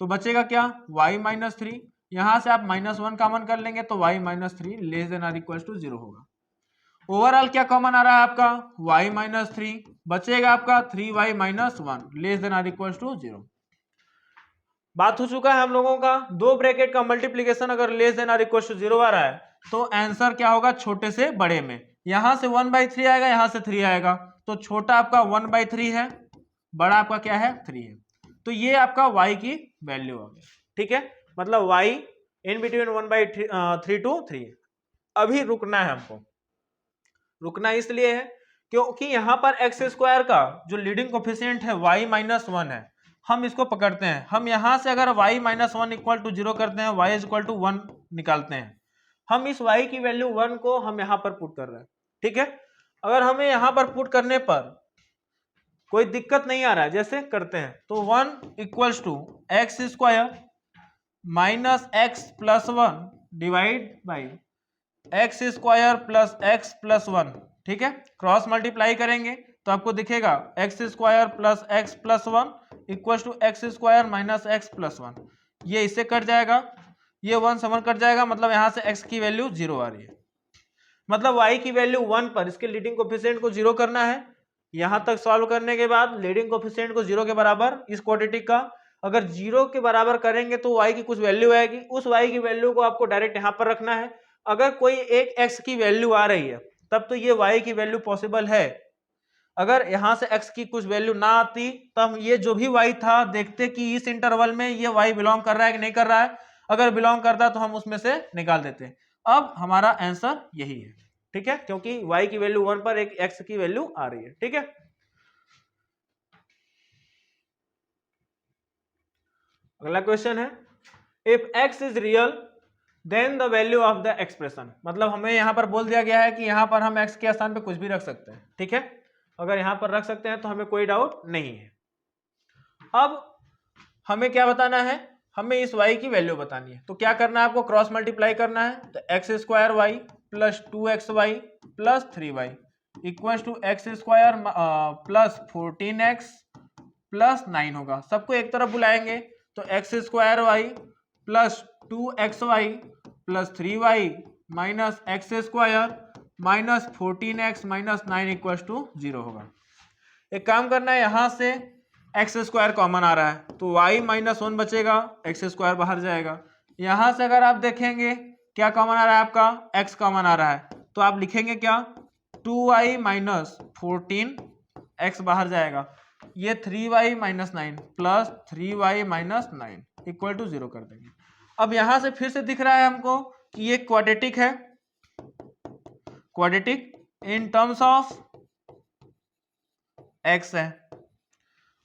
तो बचेगा क्या, y माइनस 3। यहां से आप -1 कॉमन कर लेंगे तो y minus 3 less than or equal to 0 होगा। ओवरऑल क्या कॉमन आ रहा है आपका, y माइनस 3, बचेगा आपका 3y minus 1 less than or equal to 0। बात हो चुका है हम लोगों का, दो ब्रैकेट का मल्टीप्लीकेशन अगर less than or equal to 0 आ रहा है तो आंसर क्या होगा, छोटे से बड़े में। यहां से 1/3 आएगा, यहां से 3 आएगा, तो छोटा आपका 1/3 है, बड़ा आपका क्या है 3 है। तो ये आपका y की वैल्यू आ गई, ठीक है, मतलब y इन बिटवीन 1/3 टू 3। अभी रुकना है हमको, रुकना इसलिए है क्योंकि यहां पर x² का जो लीडिंग कोफिशिएंट है y माइनस 1 है, हम इसको पकड़ते हैं। हम यहां से अगर y माइनस 1 इक्वल टू 0 करते हैं, y इज इक्वल टू 1 निकालते हैं, हम इस y की वैल्यू 1 को हम यहां पर पुट कर रहे हैं, ठीक है। अगर हमें यहां पर पुट करने पर कोई दिक्कत नहीं आ रहा है, जैसे करते हैं तो 1 equals to x² minus x plus 1 divide by x² plus x plus 1, ठीक है। क्रॉस मल्टीप्लाई करेंगे तो आपको दिखेगा x² plus x plus 1 equal to x² minus x plus 1। ये इससे कट जाएगा, ये 1 से 1 कट जाएगा, मतलब यहां से x की वैल्यू 0 आ रही है, मतलब y की वैल्यू 1 पर इसके लीडिंग कोफिशिएंट को 0 करना है। यहां तक सॉल्व करने के बाद लीडिंग कोफिशिएंट को 0 के बराबर, इस क्वाड्रेटिक का अगर 0 के बराबर करेंगे तो y की कुछ वैल्यू आएगी, उस y की वैल्यू को आपको डायरेक्ट यहां पर रखना है। अगर कोई एक x की वैल्यू आ रही है तब तो ये y की वैल्यू पॉसिबल है। अगर यहां से x की कुछ वैल्यू ना आती तब ये जो भी y था देखते कि इस इंटरवल में ये y बिलोंग कर रहा है कि नहीं कर रहा है, अगर बिलोंग करता तो हम उसमें से निकाल देते। अब हमारा आंसर यही है, ठीक है, क्योंकि y की वैल्यू 1 पर एक x की वैल्यू आ रही है, ठीक है। अगला क्वेश्चन है, if x is real then the value of the expression, मतलब हमें यहां पर बोल दिया गया है कि यहां पर हम x के स्थान पे कुछ भी रख सकते हैं, ठीक है। अगर यहां पर रख सकते हैं तो हमें कोई डाउट नहीं है। अब हमें क्या बताना है, हमें इस y की वैल्यू बतानी है, तो क्या करना है, आपको क्रॉस मल्टीप्लाई करना है। तो x² plus 2xy plus 3y equal to x² plus 14x plus 9 होगा। सबको एक तरफ बुलाएंगे तो x² plus 2xy plus 3y minus x² minus 14x minus 9 equal to 0 होगा। एक काम करना है, यहां से x² कॉमन आ रहा है तो y माइनस 1 बचेगा, x² बाहर जाएगा। यहां से अगर आप देखेंगे क्या कॉमन आ रहा है, आपका x कॉमन आ रहा है, तो आप लिखेंगे क्या, 2y माइनस 14 x बाहर जाएगा, ये 3y minus 9 plus 3y minus 9 equal to 0 कर देंगे। अब यहां से फिर से दिख रहा है हमको कि ये क्वाड्रेटिक है, quadratic in terms of x है।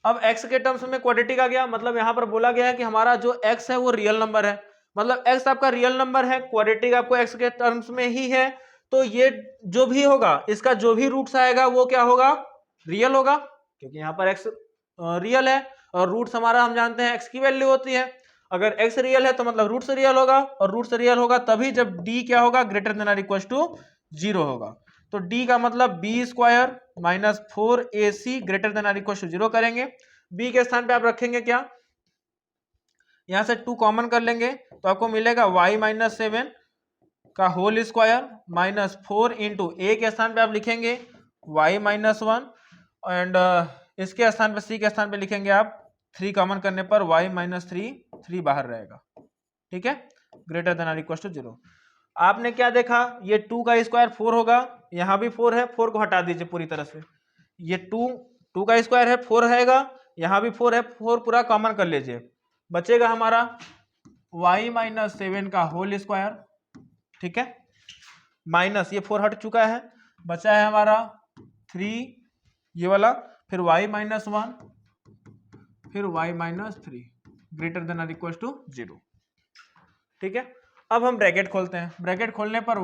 अब x के टर्म्स में क्वाड्रेटिक आ गया, मतलब यहां पर बोला गया है कि हमारा जो x है वो रियल नंबर है, मतलब x आपका रियल नंबर है, क्वाड्रेटिक आपको x के टर्म्स में ही है, तो ये जो भी होगा इसका जो भी रूट्स आएगा वो क्या होगा, रियल होगा, क्योंकि यहाँ पर x रियल है और रूट्स हमारा हम जानते हैं x की वैल्यू होती है। अगर x रियल है तो मतलब रूट्स रियल होगा, और रूट्स रियल होगा तभी जब d क्या होगा, greater than or equal to 0 होगा। तो d का मतलब b² minus 4ac greater than or equal to 0 करेंगे। b के स्थान पे आप रखेंगे क्या, यहां से 2 कॉमन कर लेंगे तो आपको मिलेगा y माइनस 7 का whole square minus 4 into a के स्थान पे आप लिखेंगे y माइनस 1 एंड इसके स्थान पे c के स्थान पे लिखेंगे आप 3 कॉमन करने पर y माइनस 3 बाहर रहेगा, ठीक है, greater than or equal to 0। आपने क्या देखा, ये 2 का स्क्वायर 4 होगा, यहाँ भी 4 है, 4 को हटा दीजिए पूरी तरह से, ये 2 का स्क्वायर है 4 रहेगा, यहाँ भी 4 है, 4 पूरा कॉमन कर लीजिए, बचेगा हमारा y माइनस 7 का होल स्क्वायर, ठीक है, माइनस ये 4 हट चुका है, बचा है हमारा 3 ये वाला, फिर y माइनस 1, फिर y माइनस 3 ग्रेटर देन और इक्वल टू 0, ठीक है। अब हम ब्रैकेट खोलते हैं, ब्रैकेट खोलने पर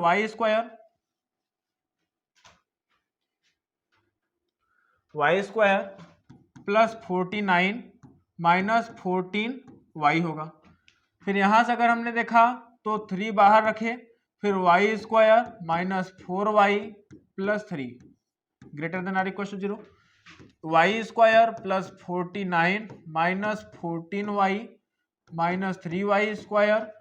y square plus 49 minus 14y होगा। फिर यहां से अगर हमने देखा तो 3 बाहर रखे, फिर y square minus 4y plus 3 greater than और equal to 0, y square plus 49 minus 14y minus 3y square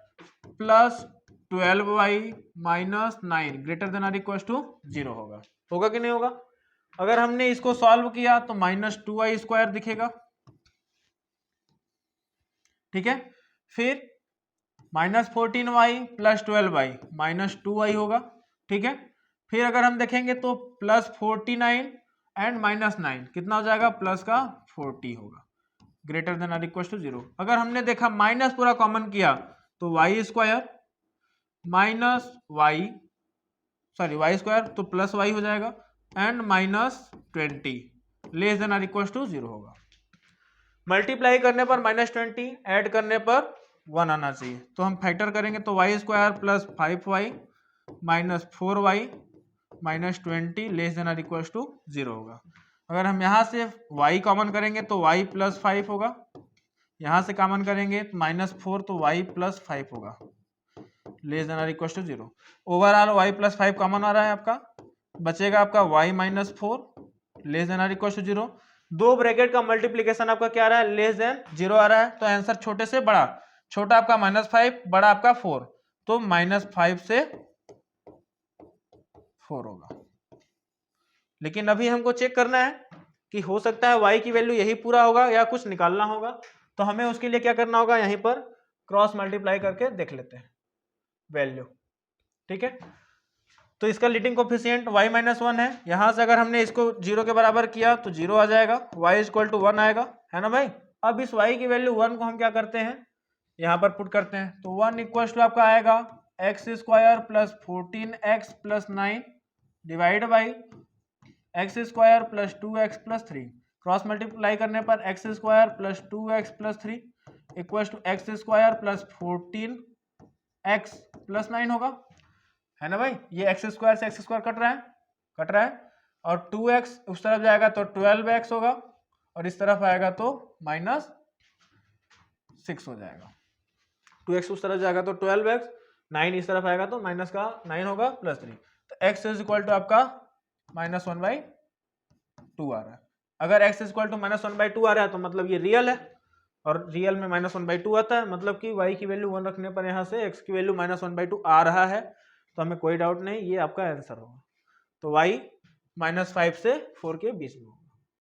plus 12y minus 9 greater than और इक्वल टू 0 होगा। होगा कि नहीं होगा? अगर हमने इसको सॉल्व किया तो माइनस 2y स्क्वायर दिखेगा, ठीक है। फिर minus 14y plus 12y minus 2y होगा, ठीक है। फिर अगर हम देखेंगे तो प्लस 49 एंड माइनस 9 कितना हो जाएगा, प्लस का 40 होगा, ग्रेटर देन और इक्वल टू 0। अगर हमने देखा माइनस पूरा कॉमन किया तो y square minus y square तो प्लस y हो जाएगा एंड माइनस 20 लेस देन और इक्वल टू 0 होगा। मल्टीप्लाई करने पर माइनस 20, ऐड करने पर 1 आना चाहिए, तो हम फैक्टर करेंगे तो y square plus 5y minus 4y minus 20 less than और इक्वल टू 0 होगा। अगर हम यहाँ से y कॉमन करेंगे तो y प्लस 5 होगा, यहाँ से कॉमन करेंगे तो माइनस 4 तो y प्लस 5 होगा लेस देन और equal to 0। Overall y plus 5 common आ रहा है आपका, बचेगा आपका y माइनस 4 लेस देन और इक्वल टू 0। दो ब्रैकेट का मल्टीप्लीकेशन आपका क्या आ रहा है, लेस देन 0 आ रहा है, तो आंसर छोटे से बड़ा, छोटा आपका माइनस 5, बड़ा आपका 4, तो माइनस 5 से 4 होगा। लेकिन अभी हमको चेक करना है कि हो सकता है y की वैल्यू यही पूरा होगा या कुछ निकालना होगा, तो हमें उसके लिए क्या करना होगा, यहीं पर क्रॉस मल्टीप्लाई करके देख लेते हैं वैल्यू, ठीक है। तो इसका लीडिंग कोफिशिएंट y माइनस 1 है, यहां से अगर हमने इसको 0 के बराबर किया तो 0 आ जाएगा, y इक्वल टू 1 आएगा, है ना भाई। अब इस y की वैल्यू 1 को हम क्या करते हैं, यहाँ पर पुट करते हैं, तो 1 इक्वल टू आपका आएगा x square plus 14x plus 9 divide by x square plus 2x plus 3, cross multiply करने पर x square plus 2x plus 3 equal to x square plus 14x plus 9 होगा, है ना भाई। ये एक्स स्क्वायर से एक्स स्क्वायर कट रहा है, और 2x उस तरफ जाएगा तो 12x होगा, और इस तरफ आएगा तो माइनस 6 हो जाएगा। 2x उस तरफ जाएगा तो 12x, 9 इस तरफ आएगा तो माइनस का 9 होगा प्लस 3, तो x इज इक्वल टू आपका माइनस 1/2 आ रहा है। अगर x is equal to minus 1/2 आ रहा है तो मतलब ये रियल है, और रियल में माइनस 1/2 आता है, मतलब कि y की वैल्यू 1 रखने पर यहाँ से x की वैल्यू माइनस 1/2 आ रहा है, तो हमें कोई डाउट नहीं, ये आपका आंसर होगा। तो y -5 से 4 के बीच में होगा।